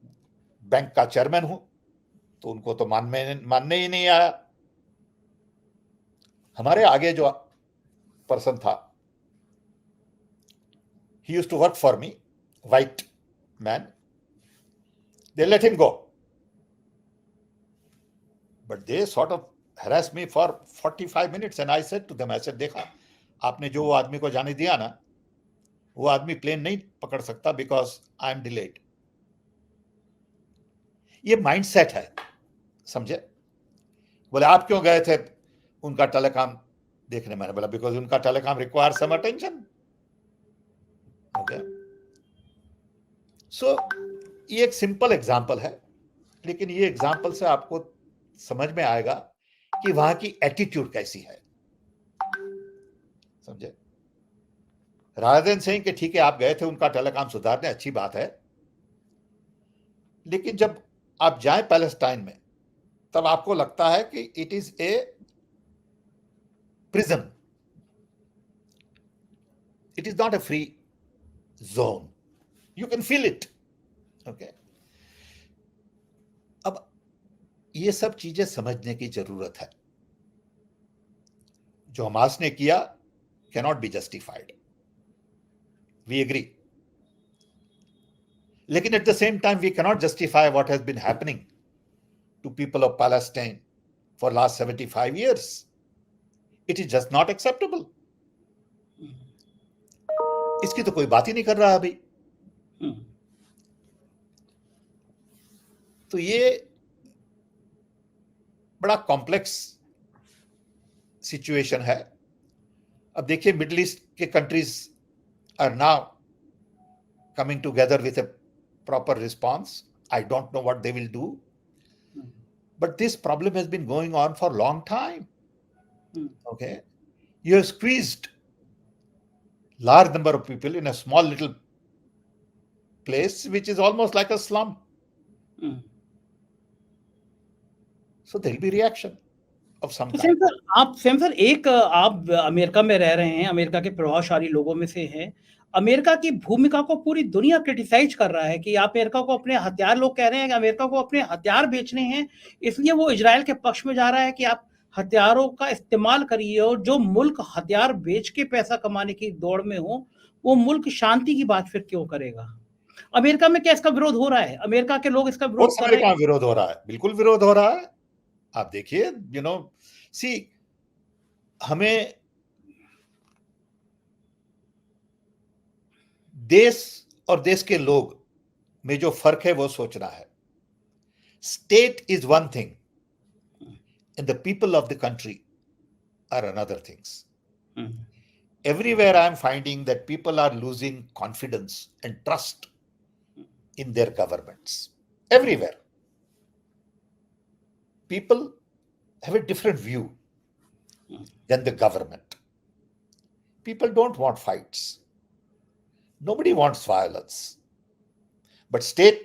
बैंक का चेयरमैन हूं. तो उनको तो मानने ही नहीं आया. हमारे आगे जो पर्सन था, he used to work for me, white man. They let him go, but they sort of harassed me for 45 minutes and I said to them, I said, देखा आपने जो वो आदमी को जाने दिया ना, वो आदमी प्लेन नहीं पकड़ सकता because I am delayed. ये माइंडसेट है, समझे. बोले आप क्यों गए थे उनका टेलीकॉम देखने. मैंने बोला बिकॉज उनका telecom require some attention. Okay. So ये एक सिंपल एग्जांपल है, लेकिन ये एग्जांपल से आपको समझ में आएगा कि वहां की एटीट्यूड कैसी है, समझे. रादर देन सेइंग कि ठीक है आप गए थे उनका टेलीकॉम सुधारने, अच्छी बात है, लेकिन जब आप जाएं पैलेस्टाइन में तब आपको लगता है कि it is a prison. It is not a free zone. You can feel it. Okay. अब ये सब चीजें समझने की जरूरत है. जो हमास ने किया cannot be justified. We agree. लेकिन at the same time we cannot justify what has been happening to people of Palestine for last 75 years. It is just not acceptable. इसकी तो कोई बात ही नहीं कर रहा अभी. तो ये बड़ा कॉम्प्लेक्स सिचुएशन है। अब देखिए मिडिल ईस्ट के countries are now coming together with a proper response. I don't know what they will do, but this problem has been going on for a long time. Okay, you have squeezed large number of people in a small little place which is almost like a slum. So there will be reaction of some तो kind. Same sir एक आप America में रह रहे हैं, America के प्रभावशाली लोगों में से हैं। अमेरिका की भूमिका को पूरी दुनिया क्रिटिसाइज़ कर रहा है कि अमेरिका को अपने हथियार, लोग कह रहे हैं कि अमेरिका को अपने हथियार बेचने हैं, इसलिए वो इज़राइल के पक्ष में जा रहा है कि आप हथियारों का इस्तेमाल करिए, और जो मुल्क हथियार बेच के पैसा कमाने की दौड़ में हो, वो मुल्क शांति की बात फिर क्यों करेगा? अमेरिका में क्या इसका विरोध हो रहा है? अमेरिका के लोग इसका और विरोध कर समय रहे कहाँ हैं? विरोध हो रहा है? बिल्कुल विरोध हो रहा है। आप देखिए, सी हमें देश और देश के लोग में जो फर्क है वो सोचना है। State is one thing and the people of the country are another things. Everywhere I am finding that people are losing confidence and trust in their governments. Everywhere. People have a different view than the government. People don't want fights. Nobody wants violence. But state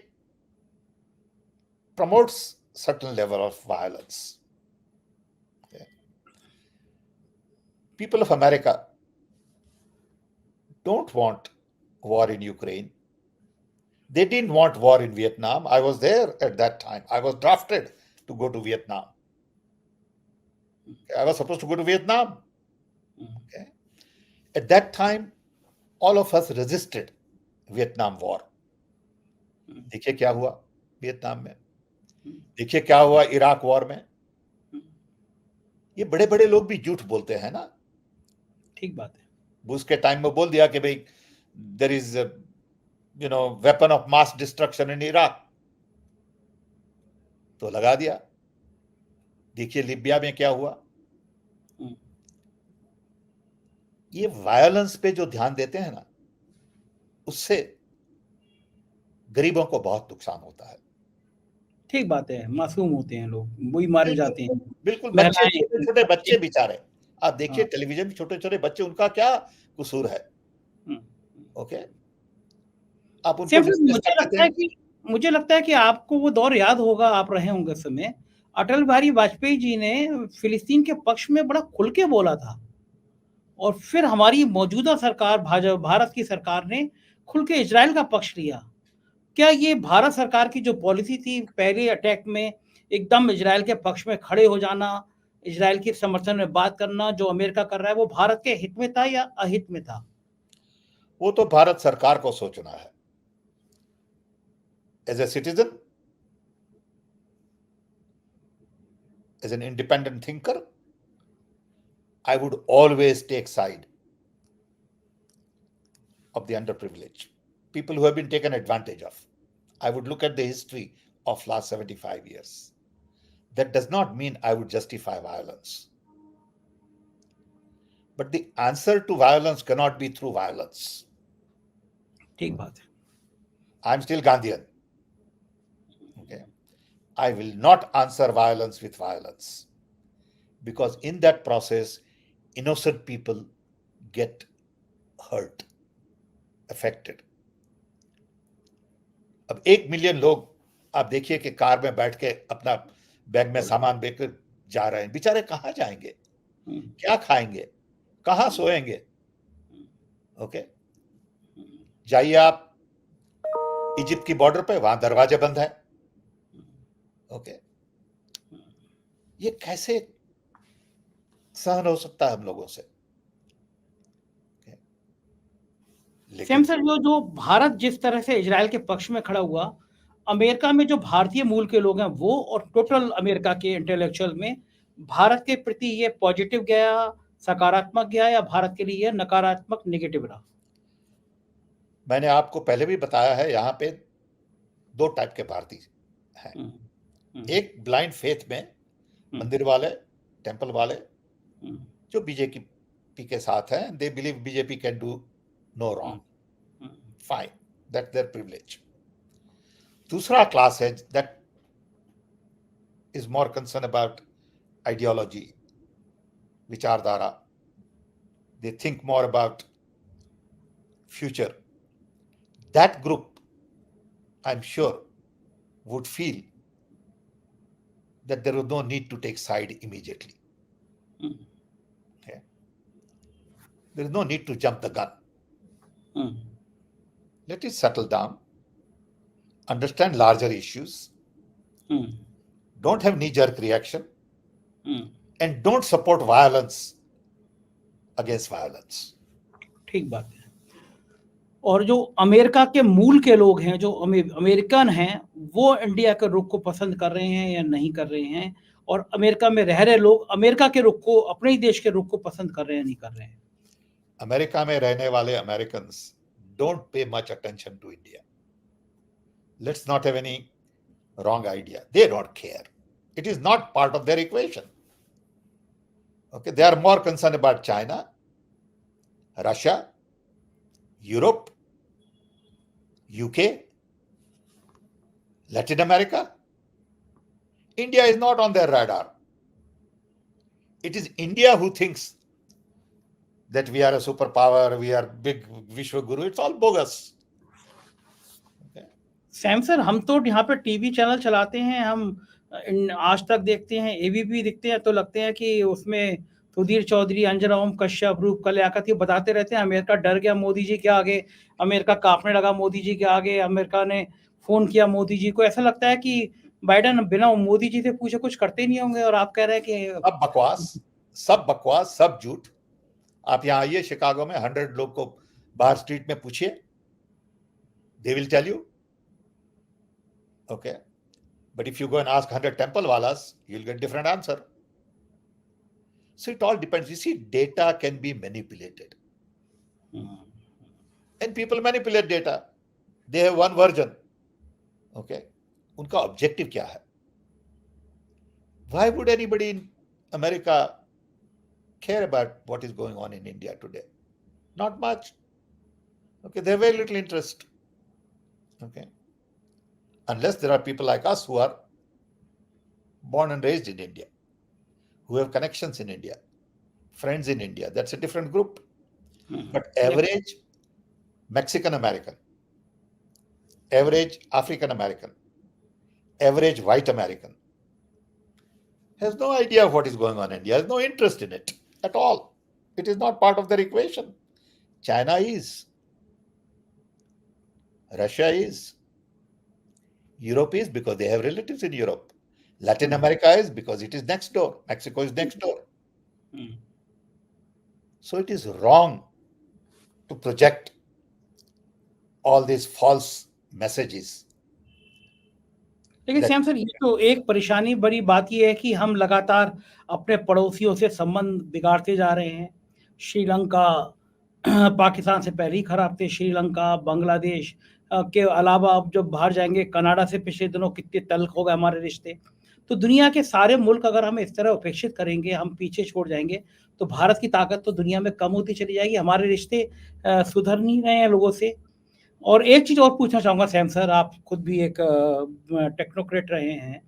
promotes certain level of violence. People of America don't want war in Ukraine. They didn't want war in Vietnam. I was there at that time. I was drafted to go to Vietnam. I was supposed to go to Vietnam. Okay. At that time, all of us resisted Vietnam War. देखिए क्या हुआ Vietnam में, देखिए क्या हुआ Iraq war में। ये बड़े बड़े लोग भी झूठ बोलते हैं ना। ठीक बात है। बुश के टाइम में बोल दिया कि भाई there is weapon of mass destruction in Iraq, तो लगा दिया। देखिए लीबिया में क्या हुआ। ये वायलेंस पे जो ध्यान देते हैं ना, उससे गरीबों को बहुत नुकसान होता है। ठीक बात है, मासूम होते हैं लोग, वही मारे जाते हैं। बिल्कुल, बच्चे, छोटे-छोटे बच्चे बेचारे। आप देखिए टेलीविजन में छोटे-छोटे बच्चे, उनका क्या कसूर है? ओके, आप उनको मुझे लगता है कि आपको वो दौर याद होगा, आप रहे होंगे उस समय। अटल बिहारी वाजपेयी जी ने फिलिस्तीन के पक्ष में बड़ा खुल के बोला था, और फिर हमारी मौजूदा सरकार, भारत की सरकार ने खुल के इजराइल का पक्ष लिया। क्या ये भारत सरकार की जो पॉलिसी थी, पहले अटैक में एकदम इजराइल के पक्ष में खड़े हो जाना, इजराइल के समर्थन में बात करना, जो अमेरिका कर रहा है, वो भारत के हित में था या अहित में था? वो तो भारत सरकार को सोचना है। As a citizen, as an independent thinker, I would always take side of the underprivileged, people who have been taken advantage of. I would look at the history of last 75 years. That does not mean I would justify violence. But the answer to violence cannot be through violence. ठीक बात है। I'm still Gandhian. Okay. I will not answer violence with violence, because in that process, innocent people get hurt, affected. अब 1 million लोग आप देखिए कि car में बैठ के अपना बैग में सामान लेकर जा रहे हैं। बेचारे कहाँ जाएंगे, क्या खाएंगे, कहाँ सोएंगे? ओके, जाइए आप इजिप्ट की बॉर्डर पे, वहां दरवाजे बंद है। ओके, ये कैसे सहन हो सकता है हम लोगों से? सेम सर, जो भारत जिस तरह से इजराइल के पक्ष में खड़ा हुआ, अमेरिका में जो भारतीय मूल के लोग हैं वो, और टोटल अमेरिका के इंटेलेक्चुअल में भारत के प्रति ये पॉजिटिव गया, सकारात्मक गया, या भारत के लिए नकारात्मक, नेगेटिव रहा? मैंने आपको पहले भी बताया है, यहाँ पे 2 टाइप के भारतीय हैं। एक ब्लाइंड फेथ में, मंदिर वाले, टेंपल वाले, जो बीजेपी के साथ हैं, they believe BJP can do no wrong, fine, that their privilege. दूसरा क्लास है that is more concern about ideology, विचारधारा, they think more about future. That group, I'm sure, would feel that there was no need to take side immediately. Okay? There is no need to jump the gun. Let it settle down, understand larger issues, don't have knee-jerk reaction, and don't support violence against violence. ठीक बात है। और जो America के मूल के लोग हैं, जो अमेरिकन हैं, वो इंडिया के रुख को पसंद कर रहे हैं या नहीं कर रहे हैं, और अमेरिका में रह रहे लोग अमेरिका के रुख को, अपने ही देश के रुख को पसंद कर रहे हैं, नहीं कर रहे हैं। अमेरिका में रहने वाले Americans don't pay much attention to India. Let's not have any wrong idea. They don't care. It is not part of their equation. Okay, they are more concerned about China, Russia, Europe, UK, Latin America. India is not on their radar. It is India who thinks that we are a superpower, we are big Vishwa Guru. It's all bogus. Sam sir, हम तो यहाँ पे TV channel चलाते हैं, हम आज तक देखते हैं, एबीपी देखते हैं, तो लगते हैं कि उसमें सुधीर चौधरी, अंजना ओम कश्यप, रूप कल्याकत, ये बताते रहते हैं अमेरिका डर गया मोदी जी के आगे, अमेरिका कांपने लगा मोदी जी के आगे, अमेरिका ने फोन किया मोदी जी को। ऐसा लगता है कि बाइडन बिना मोदी जी से पूछे कुछ करते नहीं होंगे, और आप कह रहे हैं कि सब बकवास, सब झूठ। आप यहाँ आइए शिकागो में, 100 लोग को बाहर स्ट्रीट में पूछिए, they will tell you. Okay, but if you go and ask 100 temple walas, you'll get different answer. So it all depends. You see, data can be manipulated, and people manipulate data. They have one version. Okay, उनका objective क्या है? Why would anybody in America care about what is going on in India today? Not much. Okay, they have very little interest. Okay. Unless there are people like us who are born and raised in India, who have connections in India, friends in India, that's a different group. But average Mexican American, average African American, average white American has no idea of what is going on in India, has no interest in it at all. It is not part of their equation. China is, Russia is, Europe is because they have relatives in Europe. Latin America is because it is next door. Mexico is next door. So it is wrong to project all these false messages. लेकिन Shyam sir, ये तो एक परेशानी, बड़ी बात ये है कि हम लगातार अपने पड़ोसियों से संबंध बिगाड़ते जा रहे हैं। श्रीलंका पाकिस्तान से पहले ही खराब थे, श्रीलंका, बांग्लादेश के अलावा अब जब बाहर जाएंगे, कनाडा से पिछले दिनों कितने तल्ख हो गए हमारे रिश्ते। तो दुनिया के सारे मुल्क अगर हम इस तरह उपेक्षित करेंगे, हम पीछे छोड़ जाएंगे, तो भारत की ताकत तो दुनिया में कम होती चली जाएगी, हमारे रिश्ते सुधर नहीं रहे हैं लोगों से। और एक चीज़ और पूछना चाहूँगा सैम सर, आप खुद भी एक टेक्नोक्रेट रहे हैं,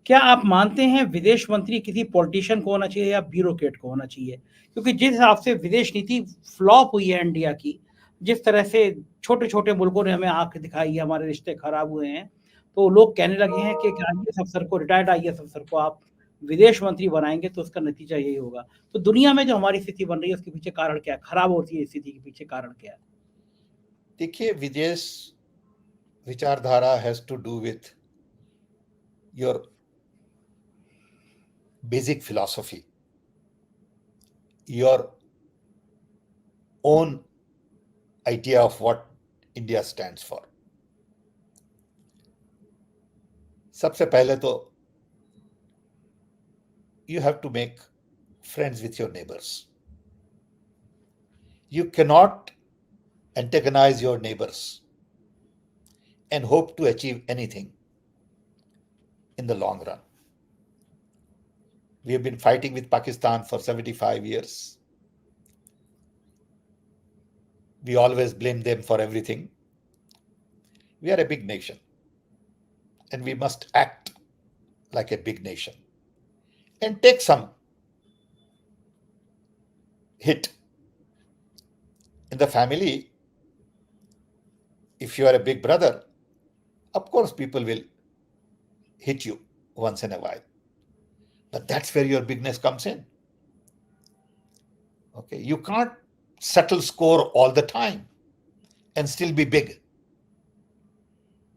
क्या आप मानते हैं विदेश मंत्री किसी पॉलिटिशियन को होना चाहिए या ब्यूरोक्रेट को होना चाहिए? क्योंकि जिस हिसाब से विदेश नीति फ्लॉप हुई है इंडिया की, जिस तरह से छोटे-छोटे मुल्कों ने हमें आँख दिखाई है, हमारे रिश्ते खराब हुए हैं, तो लोग कहने लगे हैं कि आईएएस अफसर को, रिटायर्ड आईएएस अफसर को आप विदेश मंत्री बनाएँगे तो उसका नतीजा यही होगा। तो दुनिया में जो हमारी स्थिति बन रही है, उसके पीछे कारण क्या है? खराब होती है स्थिति के पीछे कारण क्या है? देखिए, विदेश विचारधारा has to do with your basic philosophy, your own idea of what India stands for. सबसे पहले तो you have to make friends with your neighbors. You cannot antagonize your neighbors and hope to achieve anything in the long run. We have been fighting with Pakistan for 75 years. We always blame them for everything. We are a big nation, and we must act like a big nation and take some hit. In the family, if you are a big brother, of course people will hit you once in a while. But that's where your bigness comes in. Okay, you can't settle score all the time and still be big.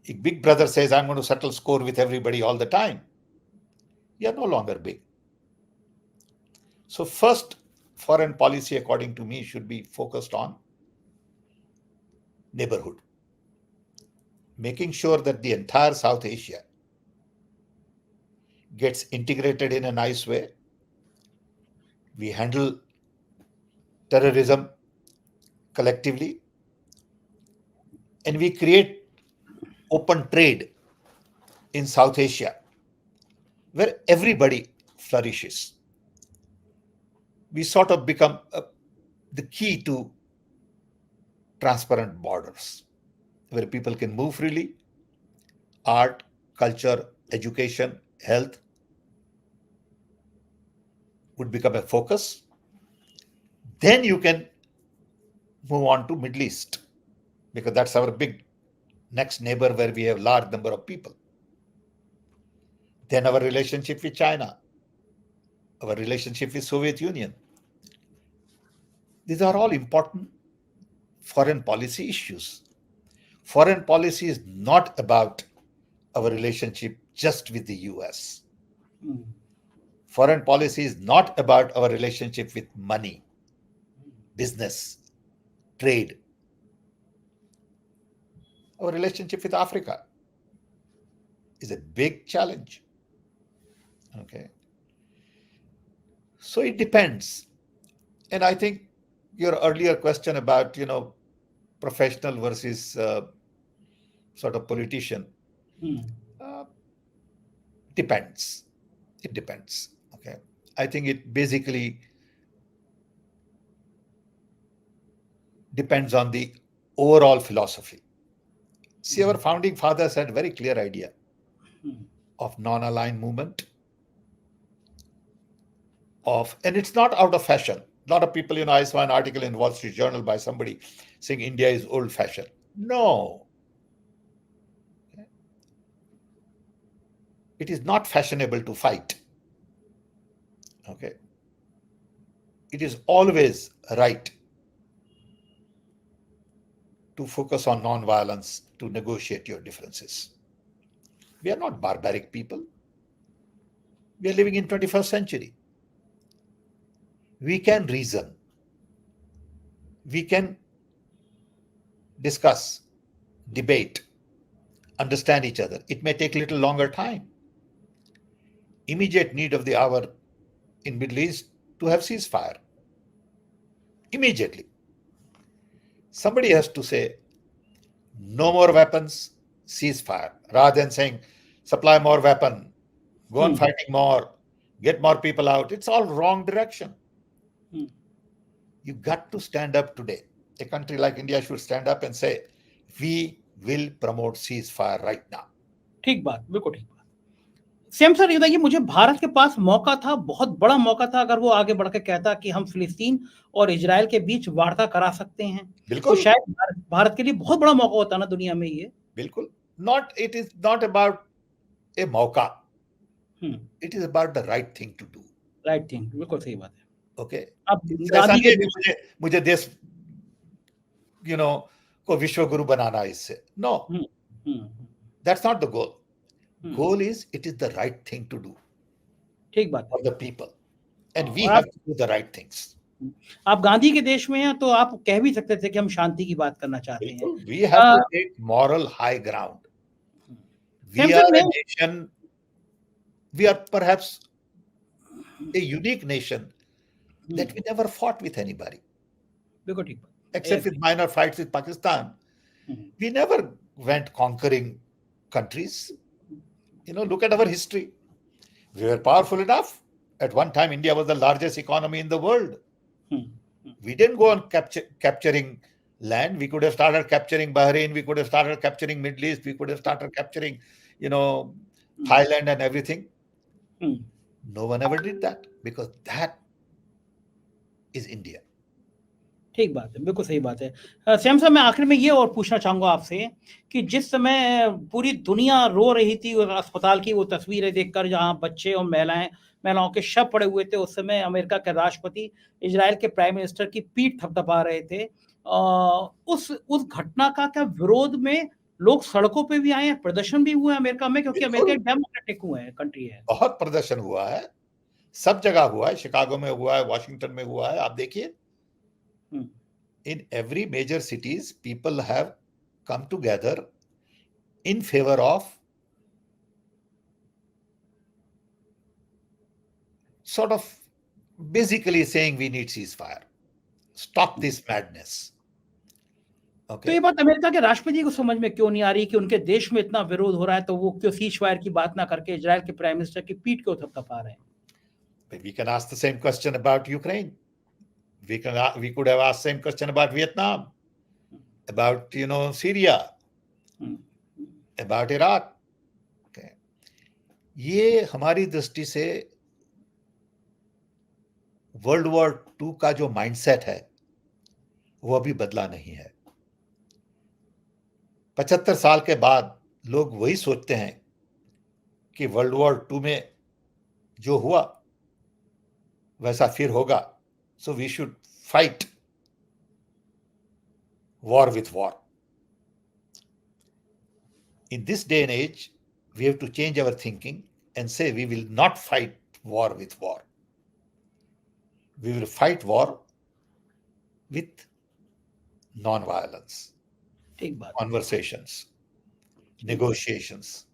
If big brother says, I'm going to settle score with everybody all the time, you're no longer big. So first, foreign policy, according to me, should be focused on neighborhood, making sure that the entire South Asia gets integrated in a nice way. We handle terrorism collectively, and we create open trade in South Asia where everybody flourishes. We sort of become the key to transparent borders where people can move freely. Art, culture, education, health would become a focus. Then you can move on to Middle East, because that's our big next neighbor where we have large number of people. Then our relationship with China, our relationship with Soviet Union. These are all important foreign policy issues. Foreign policy is not about our relationship just with the US. Foreign policy is not about our relationship with money, business, trade. Our relationship with Africa is a big challenge. Okay. So it depends. And I think your earlier question about, professional versus sort of politician, depends. It depends. Okay. I think it basically depends on the overall philosophy. See, our founding fathers had very clear idea of non-aligned movement, and it's not out of fashion. A lot of people, I saw an article in Wall Street Journal by somebody saying India is old-fashioned. No. It is not fashionable to fight. Okay. It is always right to focus on non-violence, to negotiate your differences. We are not barbaric people. We are living in 21st century. We can reason. We can discuss, debate, understand each other. It may take a little longer time. Immediate need of the hour in Middle East to have ceasefire. Immediately. Somebody has to say, no more weapons, ceasefire, rather than saying, supply more weapon, go on fighting more, get more people out. It's all wrong direction. You got to stand up today. A country like India should stand up and say, we will promote ceasefire right now. ठीक बात, बिल्कुल ठीक बात। Same sir, ये बताइए, मुझे भारत के पास मौका था, बहुत बड़ा मौका था, अगर वो आगे बढ़ के कहता कि हम फिलिस्तीन और इजराइल के बीच वार्ता करा सकते हैं, तो शायद भारत के लिए बहुत बड़ा मौका होता ना दुनिया में ये। बिल्कुल। It is not about a मौका. It is about the right thing to do. Right thing, बिल्कुल सही बात है। Okay. अब गांधी के मुझे देश को विश्व गुरु बनाना इससे, no. That's not the goal. Goal is, it is the right thing to do. ठीक बात for the people, and we have to do the right things. आप गांधी के देश में हैं, तो आप कह भी सकते थे कि हम शांति की बात करना चाहते हैं। We have to take moral high ground. We are a nation. We are perhaps a unique nation that we never fought with anybody, except with minor fights with Pakistan. We never went conquering countries. Look at our history. We were powerful enough. At one time, India was the largest economy in the world. Hmm, We didn't go on capturing land. We could have started capturing Bahrain. We could have started capturing Middle East. We could have started capturing, Thailand and everything. Hmm, No one ever did that because that is India. ठीक बात है, बिल्कुल सही बात है। Sam साहब, मैं आखिर में ये और पूछना चाहूँगा आपसे कि जिस समय पूरी दुनिया रो रही थी और अस्पताल की वो तस्वीरें देखकर जहाँ बच्चे और महिलाओं के शव पड़े हुए थे, उस समय अमेरिका के राष्ट्रपति इज़राइल के प्राइम मिनिस्टर की पीठ थपथपा रहे थे। उस घटना का क्या विरोध में लोग सड़कों पे भी आए हैं, प्रदर्शन भी हुए हैं अमेरिका में, क्योंकि अमेरिका एक डेमोक्रेटिक कंट्री है। बहुत प्रदर्शन हुआ है, सब जगह हुआ है, शिकागो में हुआ है, वॉशिंगटन में हुआ है, आप देखिए। In every major cities, people have come together in favor of sort of basically saying we need ceasefire, stop this madness. तो ये बात अमेरिका के राष्ट्रपति को समझ में क्यों नहीं आ रही कि उनके देश में इतना विरोध हो रहा है, तो वो क्यों सीज़फायर की बात ना करके इजराइल के प्राइम मिनिस्टर की पीठ क्यों थपथपा रहे हैं? We can ask the same question about Ukraine. We could have asked the same question about Vietnam, about Syria, about Iraq. Okay. ये हमारी दृष्टि से वर्ल्ड वॉर 2 का जो माइंडसेट है वो अभी बदला नहीं है। 75 साल के बाद लोग वही सोचते हैं कि वर्ल्ड वॉर 2 में जो हुआ वैसा फिर होगा, so we should fight war with war. In this day and age, we have to change our thinking and say we will not fight war with war. We will fight war with non-violence, conversations, negotiations,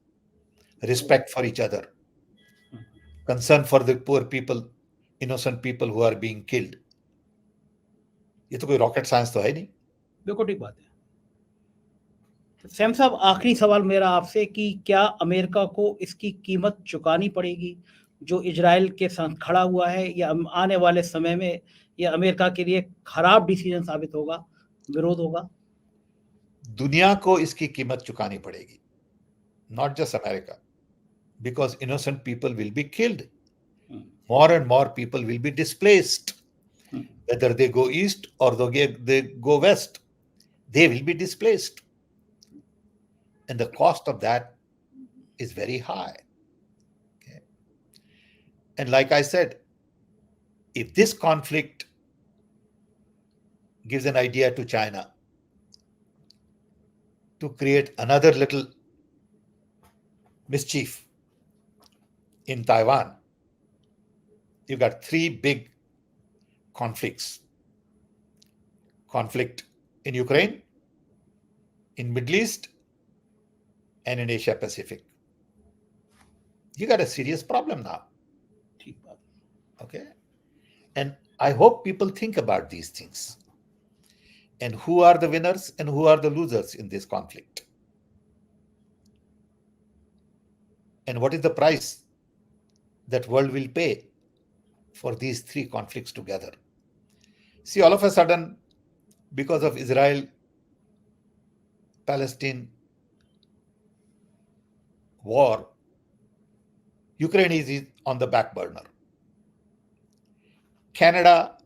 respect for each other, concern for the poor people, innocent people who are being killed. ये तो कोई rocket science तो है नहीं। बिल्कुल ठीक बात है। सैम साहब, आखिरी सवाल मेरा आपसे कि क्या अमेरिका को इसकी कीमत चुकानी पड़ेगी जो इजराइल के साथ खड़ा हुआ है, या आने वाले समय में यह अमेरिका के लिए खराब डिसीजन साबित होगा, विरोध होगा? दुनिया को इसकी कीमत चुकानी पड़ेगी, not just America, because innocent people will be killed. More and more people will be displaced. Whether they go east or they go west, they will be displaced. And the cost of that is very high. Okay. And like I said, if this conflict gives an idea to China to create another little mischief in Taiwan, you've got 3 big conflicts. Conflict in Ukraine, in Middle East, and in Asia Pacific. You got a serious problem now. Okay? And I hope people think about these things. And who are the winners and who are the losers in this conflict? And what is the price that world will pay for these 3 conflicts together? See, all of a sudden, because of Israel-Palestine war, Ukraine is on the back burner. Canada,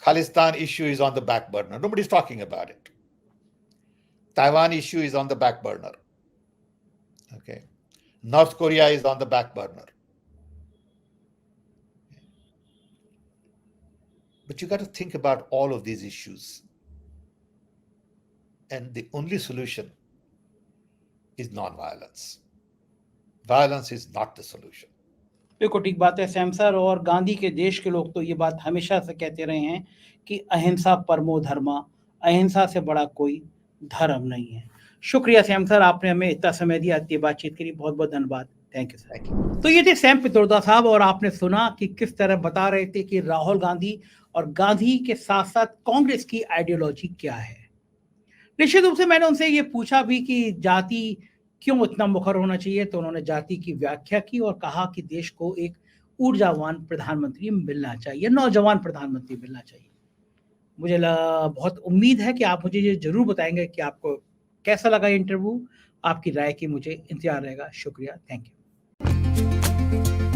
Khalistan issue is on the back burner. Nobody's talking about it. Taiwan issue is on the back burner. Okay. North Korea is on the back burner. But you got to think about all of these issues. And the only solution is non-violence. Violence is not the solution. बिल्कुल ठीक बात है Sam sir, और गांधी के देश के लोग तो ये बात हमेशा से कहते रहे हैं कि अहिंसा परमो धर्मा, अहिंसा से बड़ा कोई धर्म नहीं है। शुक्रिया सैम सर, आपने हमें इतना समय दिया, इतनी बातचीत के लिए बहुत बहुत धन्यवाद। Thank you sir. तो ये थे सैम पित्रोदा साहब, और आपने सुना कि किस तरह बता रहे थे कि राहुल गांधी और गांधी के साथ साथ कांग्रेस की आइडियोलॉजी क्या है। निश्चित रूप से मैंने उनसे ये पूछा भी कि जाति क्यों इतना मुखर होना चाहिए, तो उन्होंने जाति की व्याख्या की और कहा कि देश को एक ऊर्जावान प्रधानमंत्री मिलना चाहिए, नौजवान प्रधानमंत्री मिलना चाहिए। मुझे बहुत उम्मीद है कि आप मुझे ये ज़रूर बताएँगे कि आपको कैसा लगा ये इंटरव्यू। आपकी राय की मुझे इंतज़ार रहेगा। शुक्रिया, थैंक यू।